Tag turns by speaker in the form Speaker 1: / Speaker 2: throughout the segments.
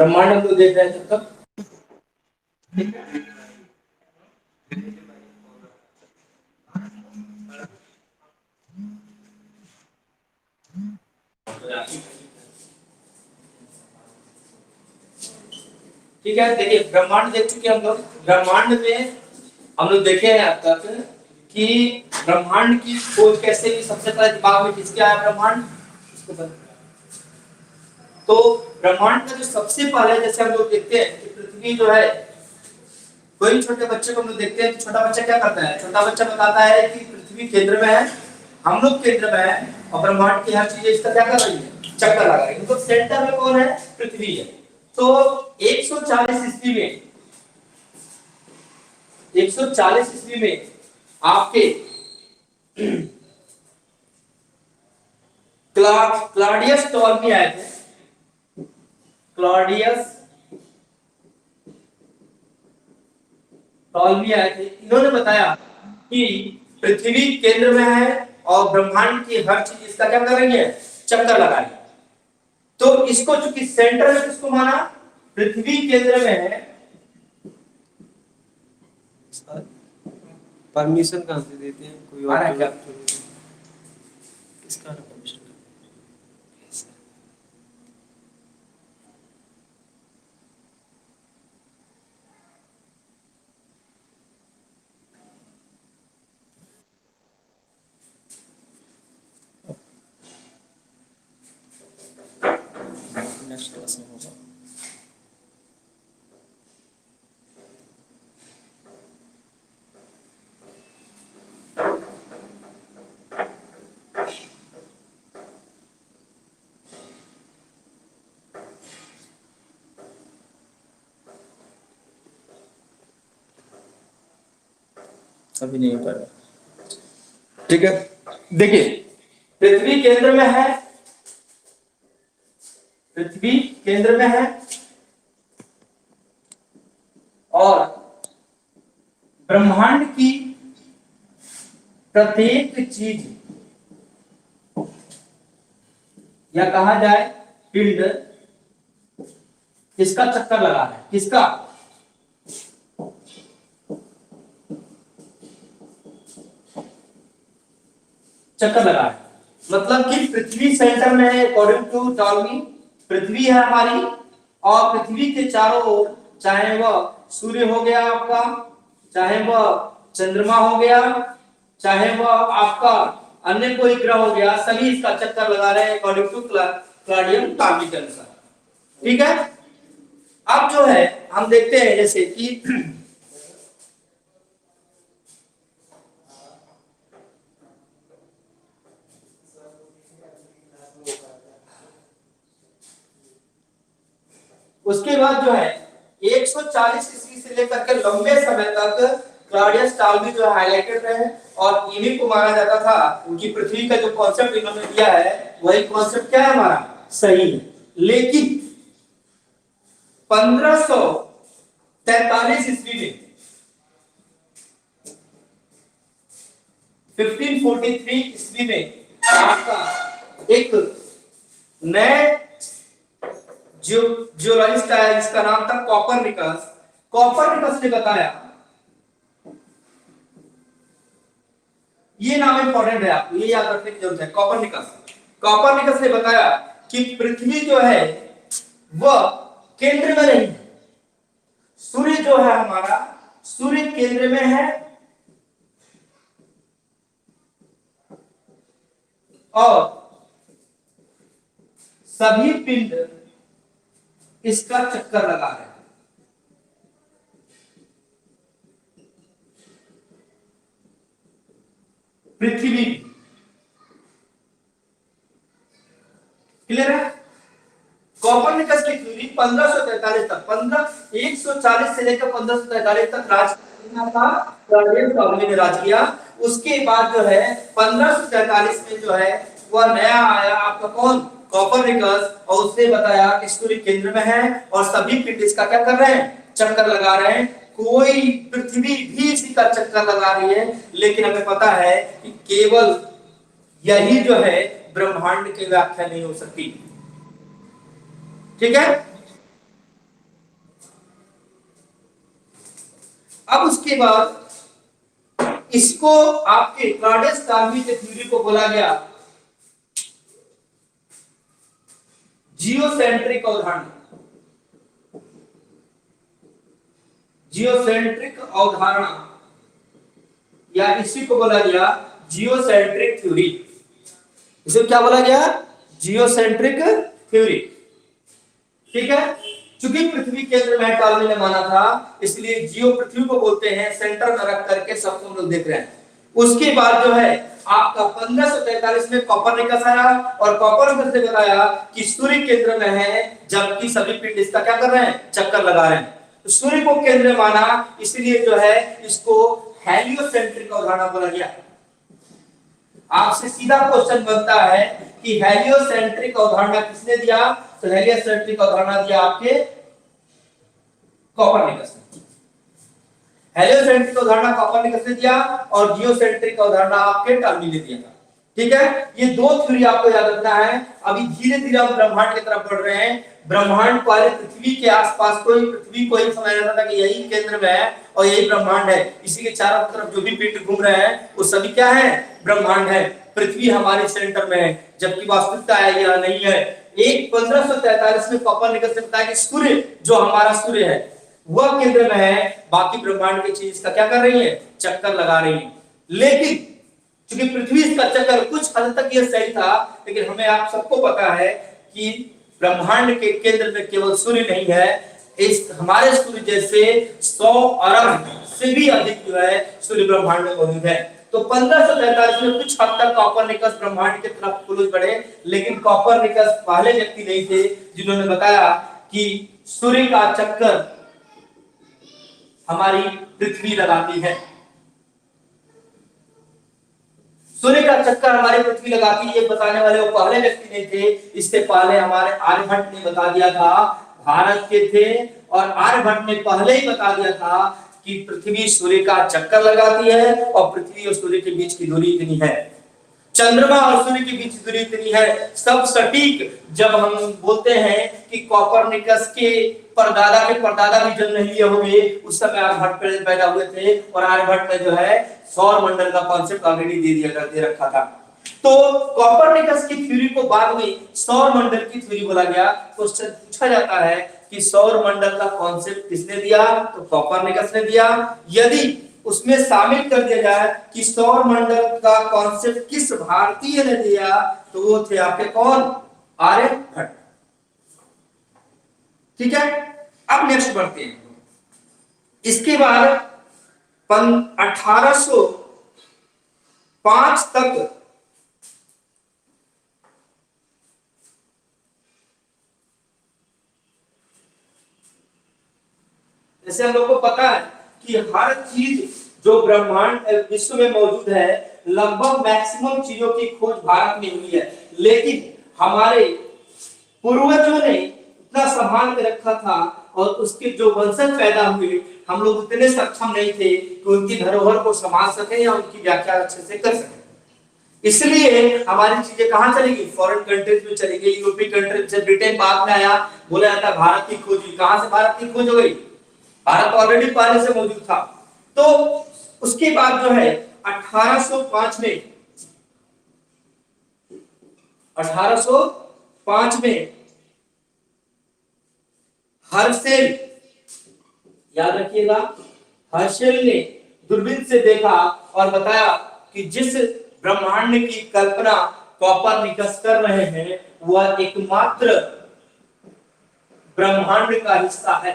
Speaker 1: ब्रह्मांड हम लोग देख रहे हैं तब ठीक है। देखिए ब्रह्मांड देख चुके हम लोग। ब्रह्मांड में हम लोग देखे हैं अब तक कि ब्रह्मांड की खोज कैसे हुई। सबसे पहले दिमाग में किसके आया ब्रह्मांड, इसको बता। तो ब्रह्मांड का जो सबसे पहले जैसे हम लोग देखते हैं कि पृथ्वी जो है, कोई छोटे बच्चे को हम लोग देखते हैं तो छोटा बच्चा क्या करता है, छोटा बच्चा बताता है कि पृथ्वी केंद्र में है, हम लोग केंद्र में है और ब्रह्मांड की हर चीज इसका क्या कर रही है, चक्कर लगा रही है। तो सेंटर में कौन है, पृथ्वी है। तो 140 ईस्वी में 140 ईस्वी में आपके क्लॉडियस टॉलमी आए थे। क्लॉडियस टॉलमी आए थे। इन्होंने बताया कि पृथ्वी केंद्र में है और ब्रह्मांड की हर चीज इसका क्या कर रही है, चक्कर लगा रही है। तो इसको चूंकि सेंटर में किसको माना, पृथ्वी केंद्र में है।
Speaker 2: परमिशन कहां से देते हैं, कोई और क्या इसका परमिशन नेक्स्ट क्लास में होगा। अभी नहीं पढ़ रहा,
Speaker 1: ठीक है। देखिए पृथ्वी केंद्र में है, पृथ्वी केंद्र में है और ब्रह्मांड की प्रत्येक चीज या कहा जाए पिंड किसका चक्कर लगा है, किसका, चक्कर लगा है। मतलब कि पृथ्वी सेंटर में है अकॉर्डिंग टू टॉलमी। पृथ्वी है हमारी और पृथ्वी के चारों ओर, चाहे वह सूर्य हो गया आपका, चाहे वह चंद्रमा हो गया, चाहे वह आपका अन्य कोई ग्रह हो गया, सभी इसका चक्कर लगा रहे हैं अकॉर्डिंग टू क्लॉडियन टॉलमी के अनुसार। ठीक है। अब जो है हम देखते हैं जैसे कि उसके बाद जो है 140 ईस्वी से लेकर के लंबे समय तक क्लॉडियस टॉलमी जो हाईलाइटेड रहे और इन्हीं को माना जाता था, उनकी पृथ्वी का जो कॉन्सेप्ट इन्होंने दिया है वही कॉन्सेप्ट क्या है हमारा, सही है। लेकिन 1543 ईस्वी में 1543 ईस्वी में आपका एक नए जियोलॉजिस्ट आया जिसका नाम था कॉपरनिकस। कॉपरनिकस ने बताया, ये नाम इंपॉर्टेंट है, आपको ये याद रखने की जरूरत है। कॉपरनिकस ने बताया कि पृथ्वी जो है वह केंद्र में नहीं है, सूर्य जो है हमारा, सूर्य केंद्र में है और सभी पिंड इसका चक्कर लगा रहे हैं। पृथ्वी क्लियर है। कॉपरनिकस की थ्योरी 1543 तक 140 से लेकर 1543 तक राज था, टॉलमी ने राज किया। उसके बाद जो है 1543 में जो है वह नया आया आपका कौन, कॉपरनिकस, और उसने बताया कि सूर्य केंद्र में है और सभी पिंड इसका क्या कर रहे हैं, चक्कर लगा रहे हैं। कोई पृथ्वी भी इसी का चक्कर लगा रही है, लेकिन हमें पता है कि केवल यही जो है ब्रह्मांड की व्याख्या नहीं हो सकती। ठीक है। अब उसके बाद इसको आपके क्लॉडियस टॉलमी के थ्योरी को बोला गया जियोसेंट्रिक अवधारणा। जियोसेंट्रिक अवधारणा या इसी को बोला गया जियोसेंट्रिक थ्योरी। इसे क्या बोला गया? Geocentric theory. ठीक है, चूंकि पृथ्वी केंद्र में टॉलमी ने माना था, इसलिए जियो पृथ्वी को बोलते हैं, सेंटर में रख करके सबको हम लोग देख रहे हैं। उसके बाद जो है आपका 1543 में कोपरनिकस आया और कोपरनिकस ने बताया कि सूर्य केंद्र में है, जबकि सभी पिंड इसका क्या कर रहे हैं? चक्कर लगा रहे हैं। तो सूर्य को केंद्र माना, इसलिए जो है इसको हेलियोसेंट्रिक अवधारणा बोला गया। आपसे सीधा क्वेश्चन बनता है कि हेलियोसेंट्रिक अवधारणा किसने दिया? तो हेलियोसेंट्रिक अवधारणा दिया आपके कोपरनिकस ने। हेलियोसेंट्रिक अवधारणा कोपरनिकस ने दिया और जियोसेंट्रिक अवधारणा आपके टॉलमी ने दिया था। ठीक है, ये दो थ्योरी आपको याद रखना है। अभी धीरे धीरे हम ब्रह्मांड की तरफ बढ़ रहे हैं। ब्रह्मांड पहले पृथ्वी के आसपास पृथ्वी को ही समझा जाता था कि यही केंद्र में है और यही ब्रह्मांड है। इसी के चारों तरफ जो भी पिंड घूम रहे हैं वो सभी क्या है? ब्रह्मांड है। पृथ्वी हमारे सेंटर में है, जबकि वास्तविकता है यह नहीं है। 1543 में कोपरनिकस ने बताया कि सूर्य जो हमारा सूर्य है वह केंद्र में है, बाकी ब्रह्मांड की चीज का क्या कर रही है? चक्कर लगा रही है। लेकिन क्योंकि पृथ्वी इसका चक्कर कुछ हद तक यह सही था, लेकिन हमें आप सबको पता है कि ब्रह्मांड के केंद्र में केवल सूर्य नहीं है, इस हमारे सूर्य जैसे 100 अरब से भी अधिक जो है सूर्य ब्रह्मांड में मौजूद है। तो 1543 में कुछ हद तक कोपरनिकस ब्रह्मांड की तरफ क्लोज बढ़े, लेकिन कोपरनिकस पहले व्यक्ति नहीं थे जिन्होंने बताया कि सूर्य का चक्कर हमारी पृथ्वी लगाती है। सूर्य का चक्कर हमारी पृथ्वी लगाती है, ये बताने वाले वो पहले व्यक्ति नहीं थे। इससे पहले हमारे आर्यभट्ट ने बता दिया था, भारत के थे, और आर्यभट्ट ने पहले ही बता दिया था कि पृथ्वी सूर्य का चक्कर लगाती है और पृथ्वी और सूर्य के बीच की दूरी इतनी है, चंद्रमा और सूर्य के बीच दूरी इतनी है। सब सटीक जब हम बोलते हैं कि कोपरनिकस के परदादा के परदादा भी जन्म नहीं लिए होंगे, उस समय आर्यभट्ट पैदा हुए थे और आर्यभट्ट ने जो है सौर मंडल का कॉन्सेप्ट ऑलरेडी दे रखा था। तो कोपरनिकस की थ्योरी को बाद में सौर मंडल की थ्योरी बोला गया। क्वेश्चन पूछा जाता है कि सौर मंडल का कॉन्सेप्ट किसने दिया? तो कोपरनिकस ने दिया। यदि उसमें शामिल कर दिया जाए कि सौर मंडल का कॉन्सेप्ट किस भारतीय ने दिया, तो वो थे आपके कौन? आर्यभट्ट। ठीक है, अब नेक्स्ट बढ़ते हैं। इसके बाद 1805 तक जैसे हम लोग को पता है कि हर चीज जो ब्रह्मांड विश्व में मौजूद है, लगभग मैक्सिमम चीजों की खोज भारत में हुई है, लेकिन हमारे पूर्वजों ने इतना संभाल के रखा था और उसके जो वंशज पैदा हुए, हम लोग उतने सक्षम नहीं थे कि उनकी धरोहर को संभाल सके या उनकी व्याख्या अच्छे से कर सके। इसलिए हमारी चीजें कहां चलेगी? फॉरेन कंट्रीज में चलेगी, यूरोपीय कंट्रीज से। ब्रिटेन बाद में आया, बोला जाता है भारत की खोज हुई। कहां से भारत की खोज हो गई? भारत ऑलरेडी पहले से मौजूद था। तो उसके बाद जो है 1805 में हर्शेल, याद रखिएगा, हर्शेल ने दूरबीन से देखा और बताया कि जिस ब्रह्मांड की कल्पना कोपरनिकस कर रहे हैं वह एकमात्र ब्रह्मांड का हिस्सा है।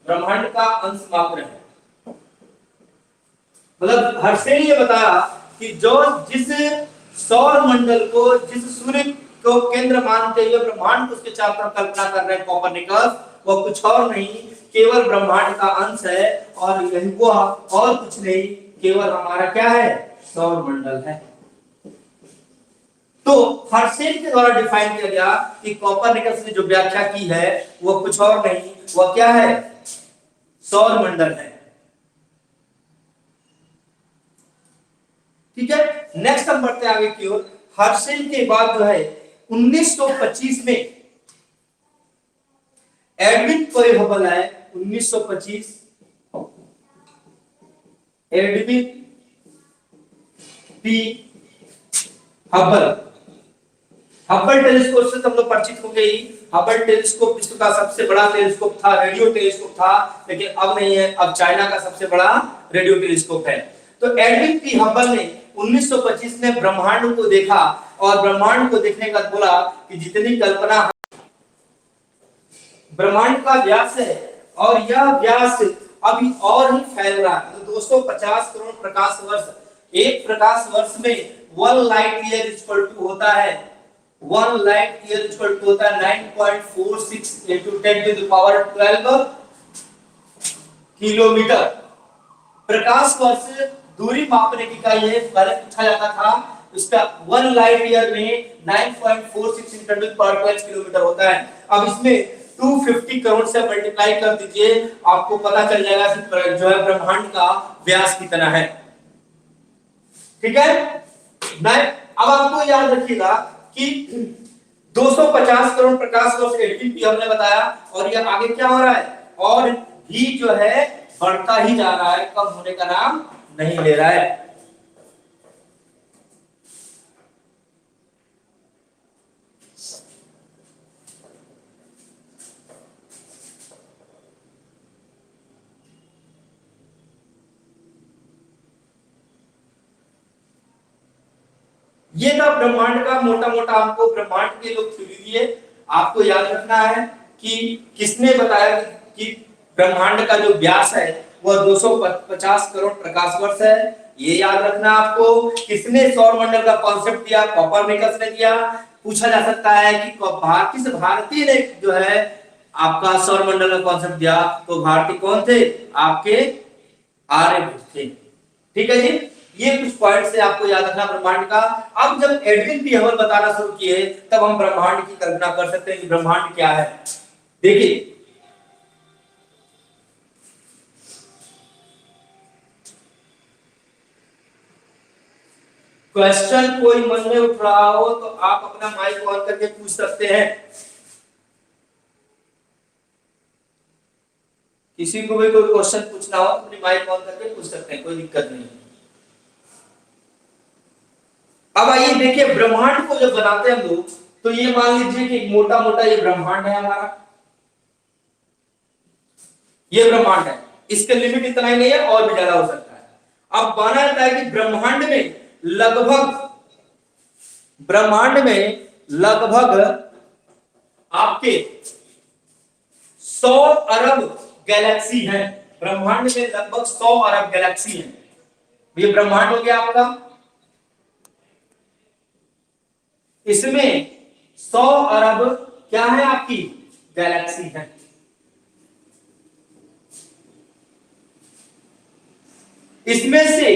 Speaker 1: ब्रह्मांड का अंश मात्र है। मतलब हर्शेल ये बताया कि जिस सौर मंडल को, जिस सूर्य को केंद्र मानते हुए ब्रह्मांड को उसके चारों तरफ कल्पना कर रहे हैं कोपरनिकस, वह कुछ और नहीं, केवल ब्रह्मांड का अंश है और यही वो और कुछ नहीं, केवल हमारा क्या है? सौर मंडल है। तो हर्शेल के द्वारा डिफाइन किया गया कि कोपरनिकस ने जो व्याख्या की है वह कुछ और नहीं, वह क्या है? सौर मंडल है। ठीक है, नेक्स्ट हम बढ़ते आगे की ओर। हर्शेल के बाद जो है 1925 में एडविन कोई हबल है 1925, Edwin P Hubble. Hubble telescope से हम लोग परिचित हो गए। हबल टेलीस्कोप विश्व का सबसे बड़ा टेलीस्कोप था, रेडियो टेलीस्कोप था, लेकिन अब नहीं है, अब चाइना का सबसे बड़ा रेडियो टेलीस्कोप है। तो एडविन पी हबल ने 1925 में ब्रह्मांड को देखा और ब्रह्मांड को देखने के बाद बोला कि जितनी कल्पना ब्रह्मांड का व्यास है और यह व्यास अभी और ही फैल रहा है। तो दोस्तों 50 करोड़ प्रकाश वर्ष, एक प्रकाश वर्ष में 1 लाइट ईयर इक्वल टू होता है 1 लाइट ईयर इक्वल टू होता है 9.46 into 10 to the power 12 kilometre. प्रकाश वर्ष दूरी मापने की इकाई है, पहले पूछा जाता था। उसका 1 लाइट ईयर में 9.46 into 10 to the power 12 kilometre होता है। अब इसमें 250 करोड़ से मल्टीप्लाई कर दीजिए, आपको पता चल जाएगा कि जो है ब्रह्मांड का व्यास कितना है। ठीक है, अब आपको याद रखिएगा कि 250 करोड़ प्रकाश वर्ष एडविन हमने बताया, और ये आगे क्या हो रहा है, और भी जो है बढ़ता ही जा रहा है, कम होने का नाम नहीं ले रहा है। ये था ब्रह्मांड का मोटा मोटा, आपको ब्रह्मांड के लोग थ्योरी दिए। आपको याद रखना है कि किसने बताया कि ब्रह्मांड का जो व्यास है वह 250 करोड़ प्रकाश वर्ष है। ये याद रखना आपको। किसने सौर मंडल का कॉन्सेप्ट दिया, कोपरनिकस ने दिया। पूछा जा सकता है कि किस भारतीय ने जो है आपका सौर मंडल का कॉन्सेप्ट दिया, तो भारतीय कौन थे, आपके आर्यभट्ट थे। ठीक है जी, ये कुछ पॉइंट से आपको याद रखना ब्रह्मांड का। अब जब एडविन पी हबल बताना शुरू किए, तब हम ब्रह्मांड की कल्पना कर सकते हैं कि ब्रह्मांड क्या है। देखिए, क्वेश्चन कोई मन में उठ रहा हो तो आप अपना माइक ऑन करके पूछ सकते हैं। किसी को भी कोई क्वेश्चन पूछना हो तो अपनी माइक ऑन करके पूछ सकते हैं, कोई दिक्कत नहीं। अब आइए देखिए, ब्रह्मांड को जब बनाते हैं हम लोग, तो ये मान लीजिए कि मोटा मोटा ये ब्रह्मांड है हमारा, ये ब्रह्मांड है, इसका लिमिट इतना ही नहीं है, और भी ज्यादा हो सकता है। अब माना जाता है कि ब्रह्मांड में आपके 100 अरब गैलेक्सी हैं। ब्रह्मांड में लगभग 100 अरब गैलेक्सी हैं। ये ब्रह्मांड हो गया आपका। इसमें 100 अरब क्या है, आपकी गैलेक्सी है। इसमें से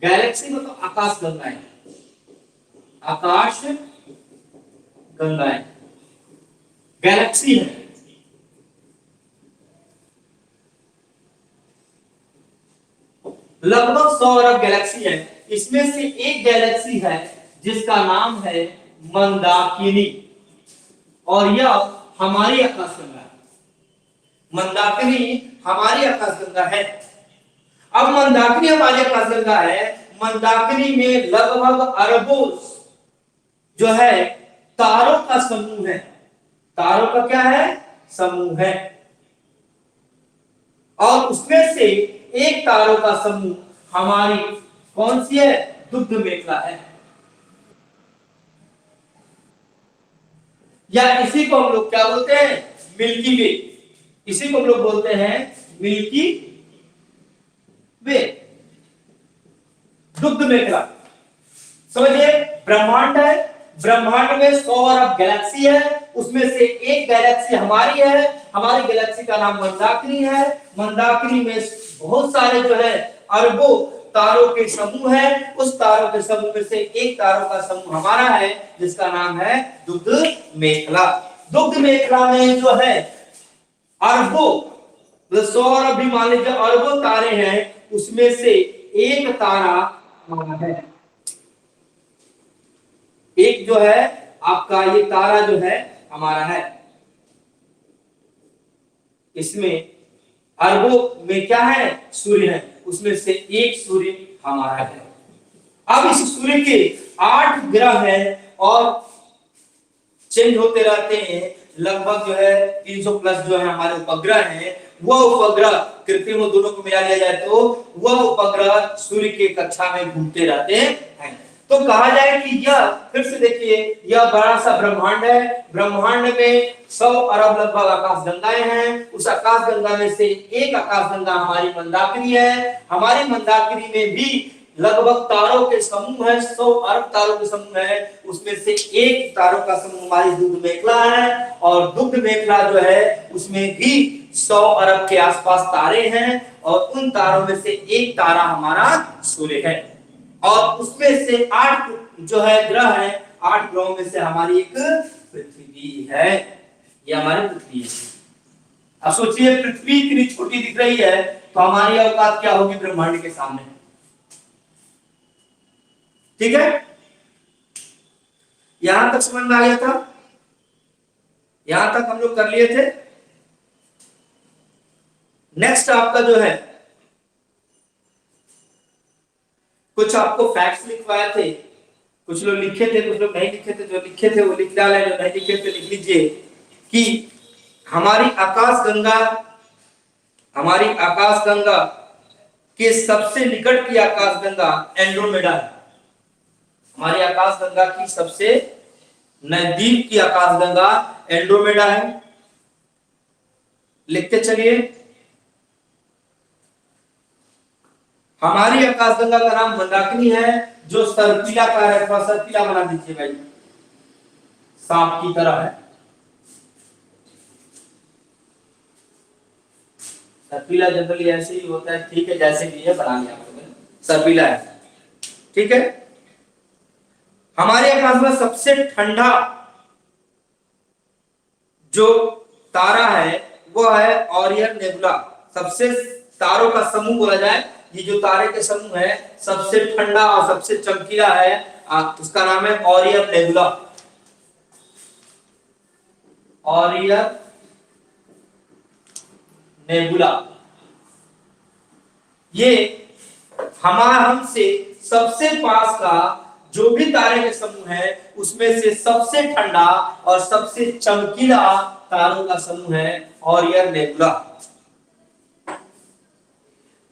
Speaker 1: गैलेक्सी मतलब आकाश गंगाएं, आकाश गंगाएं गैलेक्सी है। लगभग 100 अरब गैलेक्सी है। इसमें से एक गैलेक्सी है जिसका नाम है मंदाकिनी, और यह हमारी आकाशगंगा है। मंदाकिनी हमारी आकाशगंगा है। अब मंदाकिनी हमारी आकाशगंगा है, मंदाकिनी में लगभग अरबों जो है तारों का समूह है। तारों का क्या है, समूह है। और उसमें से एक तारों का समूह हमारी कौन सी है, दुग्ध मेखला है, या इसी को हम लोग क्या बोलते हैं, मिल्की वे। इसी को हम लोग बोलते हैं मिल्की वे, दुग्ध मेखला। समझिए, ब्रह्मांड है, ब्रह्मांड में 100 अरब गैलेक्सी है, उसमें से एक गैलेक्सी हमारी है। हमारी गैलेक्सी का नाम मंदाकिनी है। मंदाकिनी में बहुत सारे जो है अरबों तारों के समूह है। उस तारों के समूह में से एक तारों का समूह हमारा है, जिसका नाम है दुग्ध मेखला। दुग्ध मेखला में जो है अरबों, 100 अरब भी मान लीजिए अरबों तारे हैं, उसमें से एक तारा हमारा है। एक जो है आपका ये तारा जो है हमारा है। इसमें अरबों में क्या है, सूर्य है, उसमें से एक सूर्य हमारा है। अब इस सूर्य के 8 ग्रह हैं और चेंज होते रहते हैं, लगभग जो है 300 प्लस जो है हमारे उपग्रह हैं। वह उपग्रह कृत्रिम दोनों को मिला लिया जाए तो वह उपग्रह सूर्य के कक्षा में घूमते रहते हैं। तो कहा जाए कि यह, फिर से देखिए, यह बड़ा सा ब्रह्मांड है। ब्रह्मांड में 100 अरब लगभग आकाश गंगाएं हैं। उस आकाश गंगा में से एक आकाश गंगा हमारी मंदाकिनी है। हमारी मंदाकिनी में भी लगभग तारों के समूह है, 100 अरब तारों के समूह है। उसमें से एक तारों का समूह हमारी दुग्ध मेखला है, और दुग्ध मेखला जो है उसमें भी 100 अरब के आसपास तारे हैं, और उन तारों में से एक तारा हमारा सूर्य है। और उसमें से 8 जो है ग्रह है, 8 ग्रहों में से हमारी एक पृथ्वी है। ये हमारी पृथ्वी है। अब सोचिए, पृथ्वी इतनी छोटी दिख रही है तो हमारी औकात क्या होगी ब्रह्मांड के सामने। ठीक है, यहां तक समझ में आ गया था, यहां तक हम लोग कर लिए थे। नेक्स्ट आपका जो है, कुछ आपको फैक्ट्स लिखवाए थे, कुछ लोग लिखे थे, कुछ लोग नहीं लिखे थे। जो लिखे थे वो लिख डाले, जो नहीं लिखे थे लिख लीजिए कि हमारी आकाश गंगा के सबसे निकट की आकाश गंगा एंड्रोमेडा है। हमारी आकाश गंगा की सबसे नजदीक की आकाश गंगा एंड्रोमेडा है। लिखते चलिए, हमारी आकाश गंगा का नाम मंदाकिनी है, जो सर्पिलाकार है। थोड़ा सर्पिला बना दीजिए भाई, सांप की तरह है। सर्पिला जनरली ऐसे ही होता है, ठीक है, जैसे भी है बना लिया सर्पिला है। ठीक है, हमारे आकाश में सबसे ठंडा जो तारा है वो है ओरियन नेबुला। सबसे तारों का समूह बोला जाए, ये जो तारे के समूह है सबसे ठंडा और सबसे चमकीला है, उसका नाम है ओरियन नेबुला। ओरियन नेबुला ये हमसे सबसे पास का जो भी तारे के समूह है उसमें से सबसे ठंडा और सबसे चमकीला तारों का समूह है ओरियन नेबुला।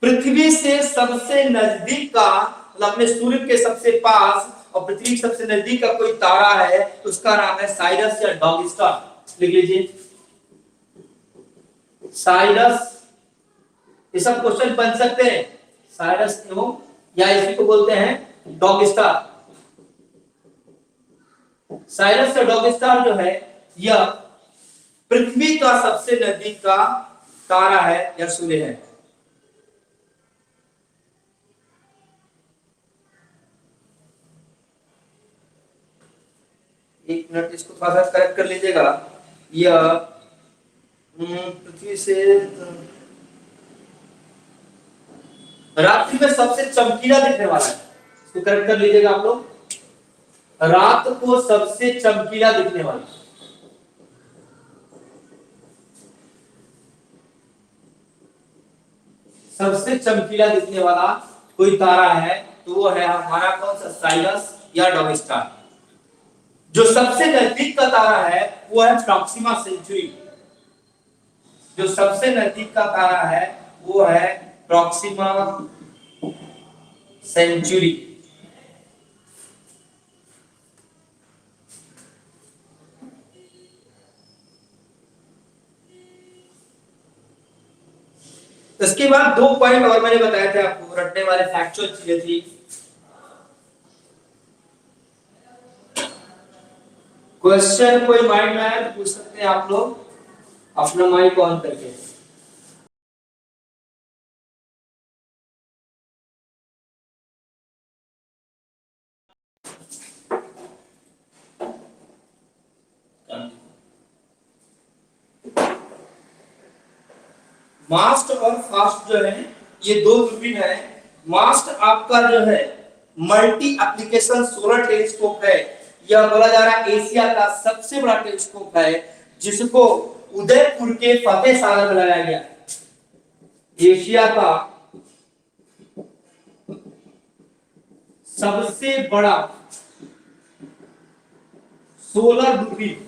Speaker 1: पृथ्वी से सबसे नजदीक का, मतलब अपने सूर्य के सबसे पास और पृथ्वी के सबसे नजदीक का कोई तारा है, उसका नाम है साइरस या डॉग स्टार। लिख लीजिए साइरस। ये सब क्वेश्चन बन सकते हैं। साइरस क्यों, या इसी को बोलते हैं डॉग स्टार। साइरस या डॉग स्टार जो है यह पृथ्वी का सबसे नजदीक का तारा है या सूर्य है। एक मिनट, इसको थोड़ा सा करेक्ट कर लीजिएगा। यह पृथ्वी से रात्रि में सबसे चमकीला दिखने वाला है। इसको करेक्ट कर लीजिएगा आप लोग। रात को सबसे चमकीला दिखने वाला, सबसे चमकीला दिखने वाला कोई तारा है तो वो है हमारा कौन सा, साइरस या डॉग स्टार। जो सबसे नजदीक का तारा है वो है प्रॉक्सिमा सेंचुरी। जो सबसे नजदीक का तारा है वो है प्रॉक्सिमा सेंचुरी। इसके बाद 2 पॉइंट और मैंने बताए थे आपको, रटने वाले फैक्चुअल चीजें थी। क्वेश्चन कोई माइंड में आया तो पूछ सकते हैं आप लोग अपना माइक ऑन करके। मास्ट और फास्ट जो है ये 2 दूरबीन है। मास्ट आपका जो है मल्टी एप्लीकेशन सोलर टेलीस्कोप है। यह बोला जा रहा है एशिया का सबसे बड़ा टेलीस्कोप है, जिसको उदयपुर के फतेह सागर में लगाया गया। एशिया का सबसे बड़ा सोलर दूरबीन,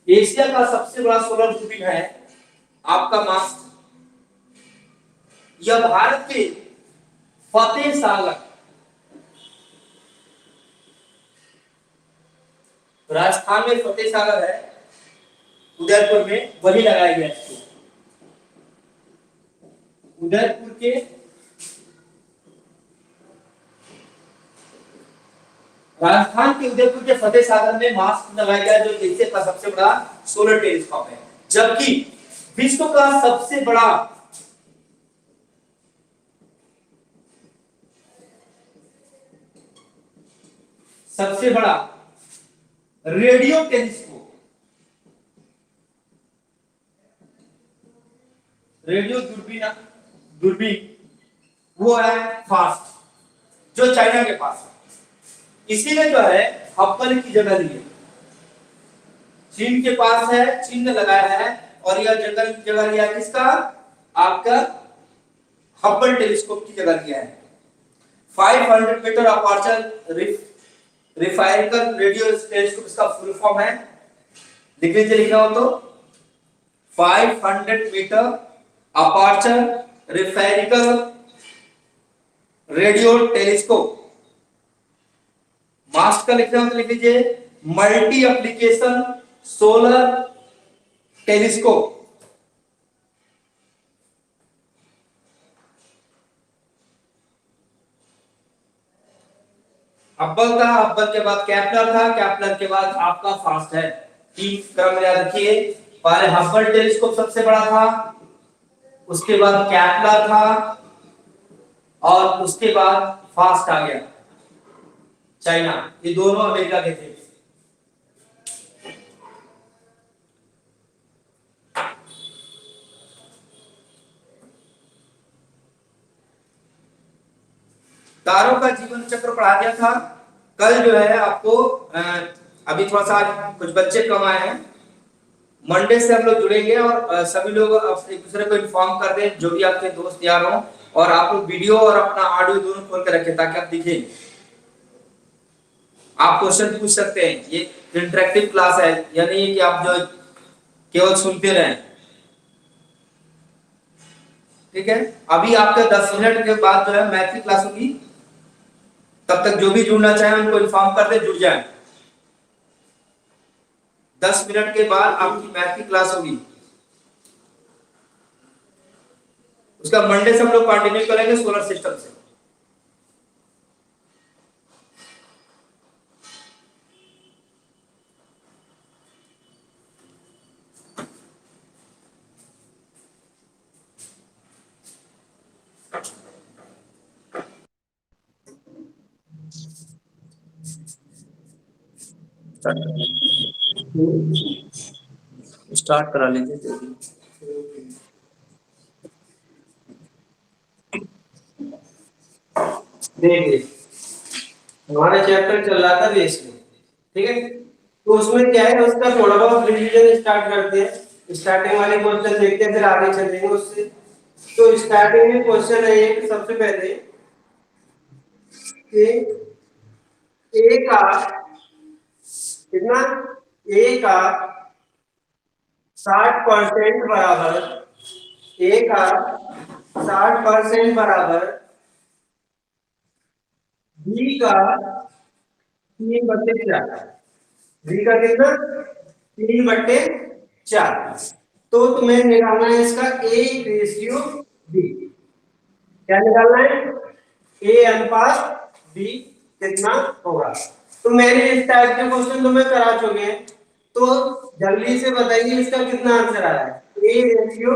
Speaker 1: एशिया का सबसे बड़ा सोलर दूरबीन है आपका मास्क, यह भारत के फतेह सागर, राजस्थान में फतेह सागर है, उदयपुर में, वही लगाया गया इसको। उदयपुर के राजस्थान के उदयपुर के फतेह सागर में मास्क लगाया गया, जो एशिया का सबसे बड़ा सोलर टेलीस्कोप है। जबकि विश्व का सबसे बड़ा रेडियो टेलीस्कोप, रेडियो दूरबीन दूरबीन वो है फास्ट, जो चाइना के पास है। इसी ने जो है हब्बल की जगह ली है, चीन के पास है, चीन ने लगाया है, और यह जगह लिया किसका, आपका हब्बल टेलीस्कोप की जगह लिया है। 500 metre aperture spherical radio telescope इसका फुल फॉर्म है, लिख लीजिए, लिखना हो तो 500 metre aperture spherical radio telescope. MAST का लिखना हो तो लिख लीजिए multi application solar telescope. Hubble था, हब्बल के बाद कैपलर था, कैपलर के बाद आपका फास्ट है। तीन क्रम याद रखिए, पहले हब्बल टेलीस्कोप सबसे बड़ा था, उसके बाद कैपलर था, और उसके बाद फास्ट आ गया चाइना। ये दोनों अमेरिका के थे। तारों का जीवन चक्र पढ़ा दिया था। कल जो है आपको अभी थोड़ा सा कुछ बच्चे कम आए हैं, मंडे से हम लोग जुड़ेंगे, और सभी लोग एक दूसरे को इन्फॉर्म कर दें, जो भी आपके दोस्त यार हो, और आप लोग वीडियो और अपना ऑडियो दोनों खोल कर रखें ताकि आप दिखें। आप क्वेश्चन पूछ सकते हैं, ये इंटरेक्टिव क्लास है, या नहीं है कि आप जो केवल सुनते रहें। ठीक है, अभी आपके 10 मिनट के बाद जो है मैथ की क्लास होगी, तब तक जो भी जुड़ना चाहे उनको इन्फॉर्म कर दे, जुड़ जाए। 10 मिनट के बाद आपकी मैथ की क्लास होगी, उसका मंडे से हम लोग कंटिन्यू करेंगे सोलर सिस्टम से।
Speaker 2: स्टार्ट करा लीजिए।
Speaker 3: देखिए, हमारा चैप्टर चल रहा था बेस में, ठीक है। तो उसमें क्या है, उसका थोड़ा बहुत रिवीजन स्टार्ट करते हैं, स्टार्टिंग वाले क्वेश्चन देखते हैं, फिर आगे चलेंगे उससे। तो स्टार्टिंग में क्वेश्चन है एक, सबसे पहले कि ए का कितना, ए का 60% बराबर, ए का 60% बराबर बी का 3/4, बी का कितना, 3/4। तो तुम्हें निकालना है इसका ए रेशियो बी। क्या निकालना है, ए अनुपात बी कितना होगा। तो मैंने इस टाइप के क्वेश्चन तुम्हें करा चुके हैं, तो जल्दी से बताइए इसका कितना आंसर आ रहा है। ए रेशियो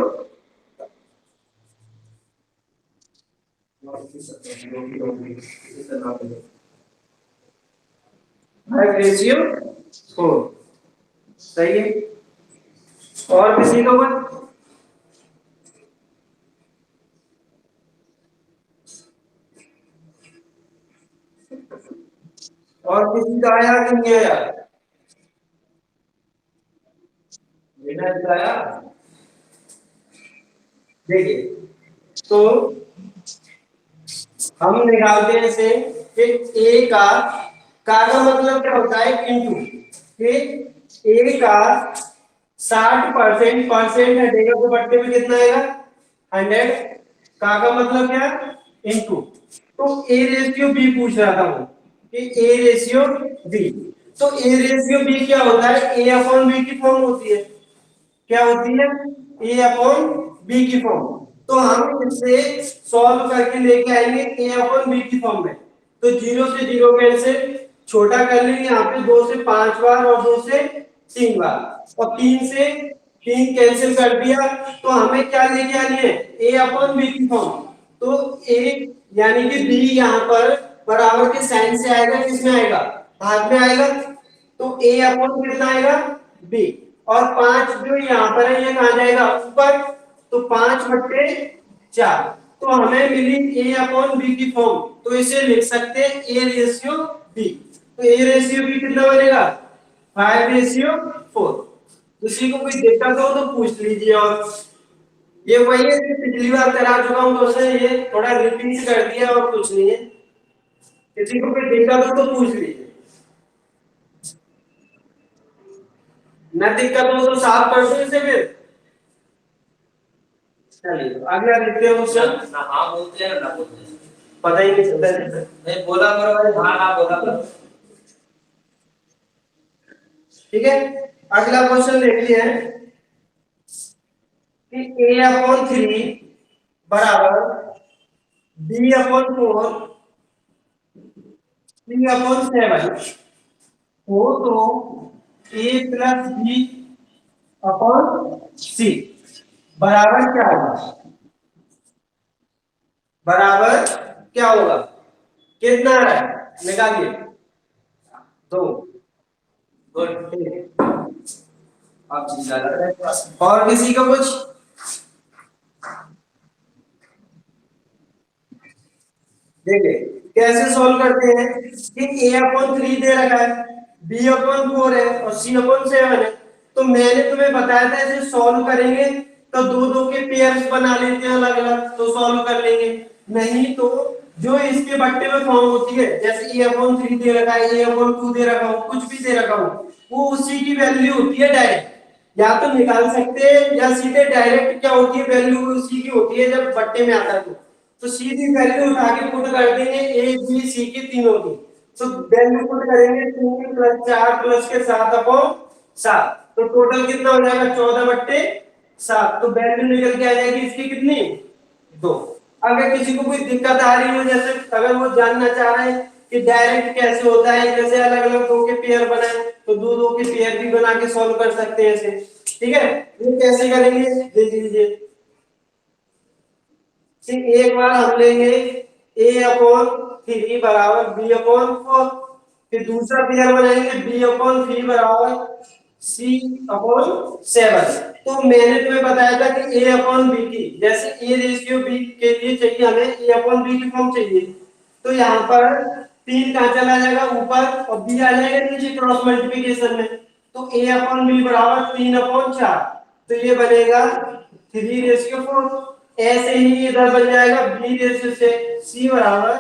Speaker 3: रेशियो 4, सही है। और किसी को मत, और किसी का आया कि नहीं आया, बताया। देखिए, तो हम निकालते हैं इसे कि ए का मतलब क्या होता है इनटू, कि ए का 60% परसेंट हटेगा तो बट्टे में कितना आएगा 100, का मतलब क्या इनटू, तो ए रेशियो बी पूछ रहा था वो कि ए रेशियो बी, तो ए रेशियो बी क्या होता है ए अपॉन बी की फॉर्म होती है, क्या होती है ए अपॉन बी की फॉर्म, तो हम इसे सॉल्व करके लेके आएंगे ए अपॉन बी की फॉर्म में, तो 0 से 0 कैंसिल, छोटा कर लेंगे यहाँ पे 2 से 5 बार और 2 से 3 बार, और 3 से 3 कैंसिल कर दिया, तो हमें क्या लेके आनी है ए अपॉन बी की फॉर्म, तो ए यानी कि बी यहाँ पर बराबर के साइन से आएगा, किसमें आएगा भाग में आएगा, तो ए अपॉन कितना आएगा बी, और 5 जो यहाँ पर है ये कहाँ जाएगा ऊपर, तो 5/4, तो हमें मिली ए अपॉन बी की फॉर्म, तो इसे लिख सकते हैं ए रेशियो बी, तो ए रेशियो बी कितना बनेगा 5/4, किसी को कोई दिक्कत हो तो पूछ लीजिए, और ये वही है जो पिछली बार करा चुका हूं, तो उसने ये थोड़ा रिपीट कर दिया और कुछ नहीं है, किसी को कोई दिक्कत हो तो पूछ लीजिए, न दिक्कत हो तो साफ कर दो इसे फिर। चलिए अगला देखते हैं क्वेश्चन।
Speaker 1: ना हाँ बोलते हैं ना बोलते हैं,
Speaker 3: पता ही नहीं चलता है।
Speaker 1: नहीं बोला करो भाई, हाँ हाँ बोला करो।
Speaker 3: ठीक है, अगला क्वेश्चन देखते हैं कि a अपॉन 3 बराबर b अपॉन 4 c अपॉन 7 हो, तो a plus b upon c बराबर क्या होगा, बराबर क्या होगा, कितना है निकालिए, 2,
Speaker 1: गुड, आप चिंता कर रहे हैं।
Speaker 3: और किसी का कुछ। देखिए कैसे सॉल्व करते हैं कि a अपॉन 3 दे रखा है, b अपॉन 4 है और c अपॉन 7 है, तो मैंने तुम्हें बताया था इसे सॉल्व करेंगे तो दो दो के पेयर्स बना लेते हैं अलग अलग, तो सॉल्व कर लेंगे, नहीं तो जो इसके बट्टे में फॉर्म होती है, जैसे a अपॉन 3 दे रखा है, a अपॉन 2 दे रखा हो, कुछ भी दे रखा हो, वो उसी की वैल्यू होती है डायरेक्ट, या तो निकाल सकते हैं या सीधे डायरेक्ट क्या होती है वैल्यू उसी की होती है जब बट्टे में आता है, तो सीधी वैल्यू उठा के पुट कर देंगे ए बी सी की तीनों की, तो वैल्यू पुट करेंगे 3 प्लस 4 प्लस के 7 अपॉन 7, तो टोटल कितना हो जाएगा 14/7, तो वैल्यू निकल के आ जाएगी इसकी कितनी 2। अगर किसी को कोई दिक्कत आ रही हो, जैसे अगर वो जानना चाह रहे हैं कि डायरेक्ट कैसे होता है, जैसे अलग अलग दो के पेयर बनाए तो दो दो के पेयर भी बना के सॉल्व कर सकते हैं इसे, ठीक है, ये कैसे करेंगे देख लीजिए, ठीक, एक बार हम लेंगे a अपॉन 3 बराबर b अपॉन 4, फिर दूसरा पेयर बनाएंगे b अपॉन 3 बराबर c अपॉन 7, तो मैंने तुम्हें बताया था कि a अपॉन b की, जैसे a रेशियो b के लिए चाहिए हमें a अपॉन b की फॉर्म चाहिए, तो यहाँ पर 3 कहाँ चला जाएगा ऊपर और b आ जाएगा नीचे क्रॉस मल्टीप्लिकेशन में, तो a अपॉन b बराबर 3 अपॉन 4, तो ये बनेगा 3/4, ऐसे ही इधर बन जाएगा b रेशियो से c बराबर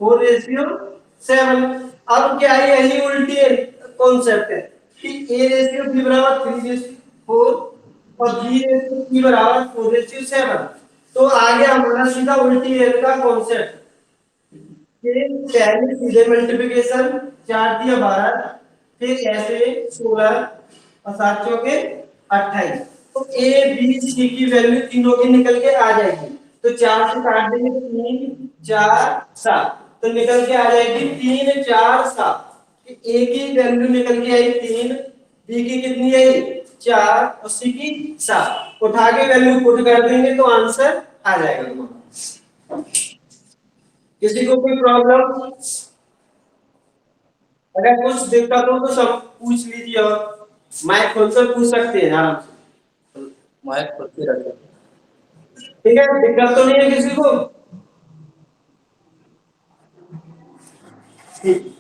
Speaker 3: 4/7, अब क्या है यही उल्टी कॉन्सेप्ट है कि a रेशियो b बराबर 3/4 और b रेशियो c बराबर 4/7, तो आ गया हमारा सीधा उल्टी एल का कॉन्सेप्ट कि पहले सीधे मल्टीप्लिकेशन 4 दिया 12, फिर ऐसे 16 और 7 चौके 28, तो ए बी सी की वैल्यू तीनों की निकल के आ जाएगी, तो 4 से काट देंगे 3 4 7, तो निकल के आ जाएगी 3 4 7, ए की वैल्यू निकल के आई 3, बी की कितनी आई 4 और सी की 7, उठा के वैल्यू पुट कर देंगे तो आंसर आ जाएगा तुम्हारा। किसी को कोई प्रॉब्लम, अगर कुछ दिक्कत हो तो सब पूछ लीजिए, और माइक खोलकर पूछ सकते हैं आराम से,
Speaker 2: माइक खोल के रख दो।
Speaker 3: ठीक है, दिक्कत तो नहीं है किसी को, ठीक।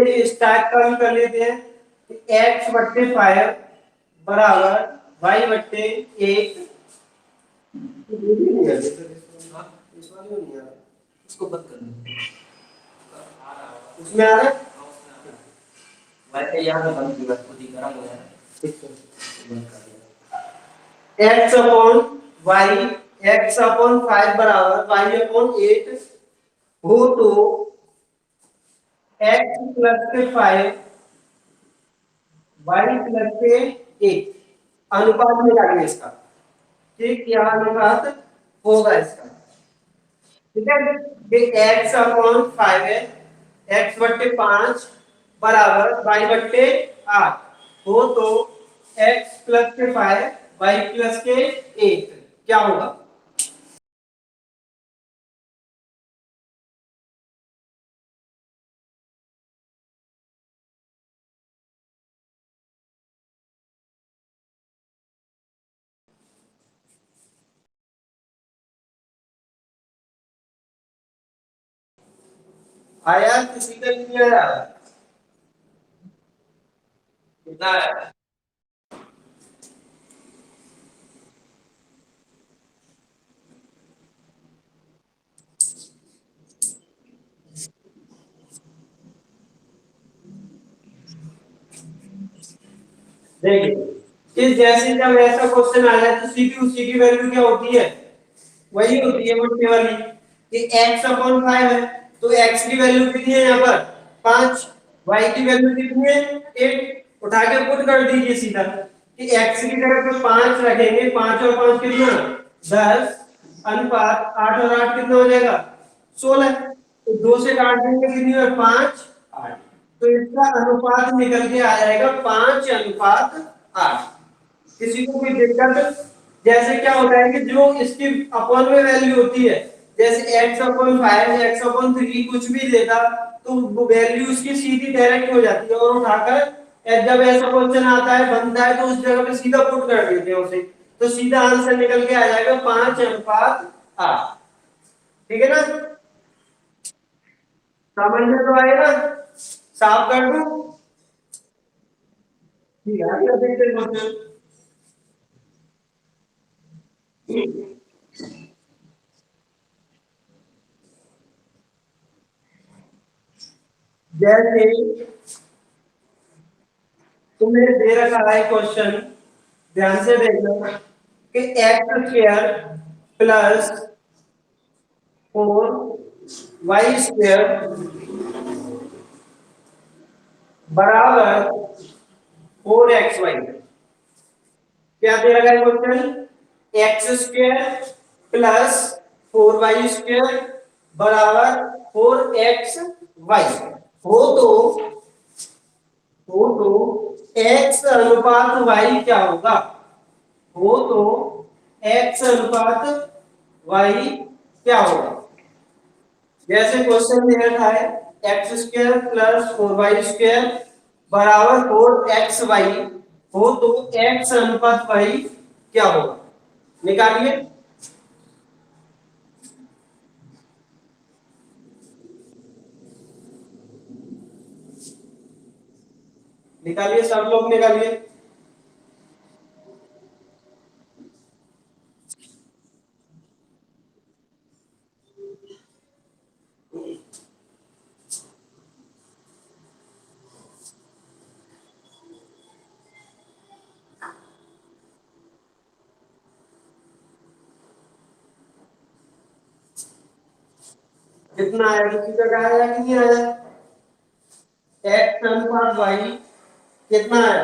Speaker 3: ये स्टार्ट का भी कर लेते हैं कि x बट्टे 5 बराबर y बट्टे 1। ये भी नहीं है सर, इस वाले में नहीं आ रहा।
Speaker 1: इसको बंद कर दो।
Speaker 3: उसमें आ रहा है।
Speaker 1: वैसे यहाँ पे बंद किया खुद ही गर्म हो जाए।
Speaker 3: ठीक है।
Speaker 1: बंद कर दिया।
Speaker 3: x upon y, x upon 5 बराबर y अपॉन 8 हो तो x प्लस के 5 y प्लस के 1 अनुपात निकालिए इसका। ठीक, क्या अनुपात होगा इसका? ठीक है, ये x अपॉन 5 है, x बट्टे 5 बराबर y बट्टे 8 हो तो x प्लस के 5 y प्लस के 8 क्या होगा? आया किसी का नहीं आया?
Speaker 1: कितना है?
Speaker 3: देखिए, कि जैसे जब ऐसा क्वेश्चन आ जाए तो सीधी उसी की वैल्यू क्या होती है? वही होती है बट्टे वाली। कि x अपॉन 5 है तो x की वैल्यू कितनी है यहाँ पर? 5। y की वैल्यू कितनी है? 8। उठा के पुट कर दीजिए सीधा कि x की जगह पे 5 रखेंगे, 5 और 5 कितना? 10 अनुपात 8 और 8 कितना हो जाएगा? 16। तो 2 से काट देंगे कितनी है? 5 8। तो इसका अनुपात निकल के आ जाएगा 5 अनुपात 8। किसी को कोई दिक्कत? जैसे क्या होता है कि जो इसकी अपॉन में वैल्यू होती है, जैसे x अपॉन 5 x अपॉन 3 कुछ भी देता तो वो वैल्यू उसकी सीधी डायरेक्ट हो जाती है और उठाकर जब ऐसा क्वेश्चन आता है बनता है तो उस जगह पे सीधा पुट कर देते हैं उसे, तो सीधा आंसर निकल के आ जाएगा 5 अनुपात 8। ठीक है ना? समझ में तो आएगा? साफ कर दूं? ठीक है, अगला देखते हैं क्वेश्चन। जैसे तुम्हें दे रखा है क्वेश्चन, ध्यान से देखना कि x square plus 4 y square बराबर 4xy। क्या दे रखा है question? X square plus 4y square बराबर 4xy हो तो x अनुपात y क्या होगा? हो तो x अनुपात y क्या होगा? जैसे क्वेश्चन में रखा है x square plus 4y square बराबर 4xy हो तो x अनुपात y क्या होगा? निकालिए। निकालिए, सब लोग निकालिए। कितना आया? किसी का आया कि नहीं आया? x अनुपात y कितना आया?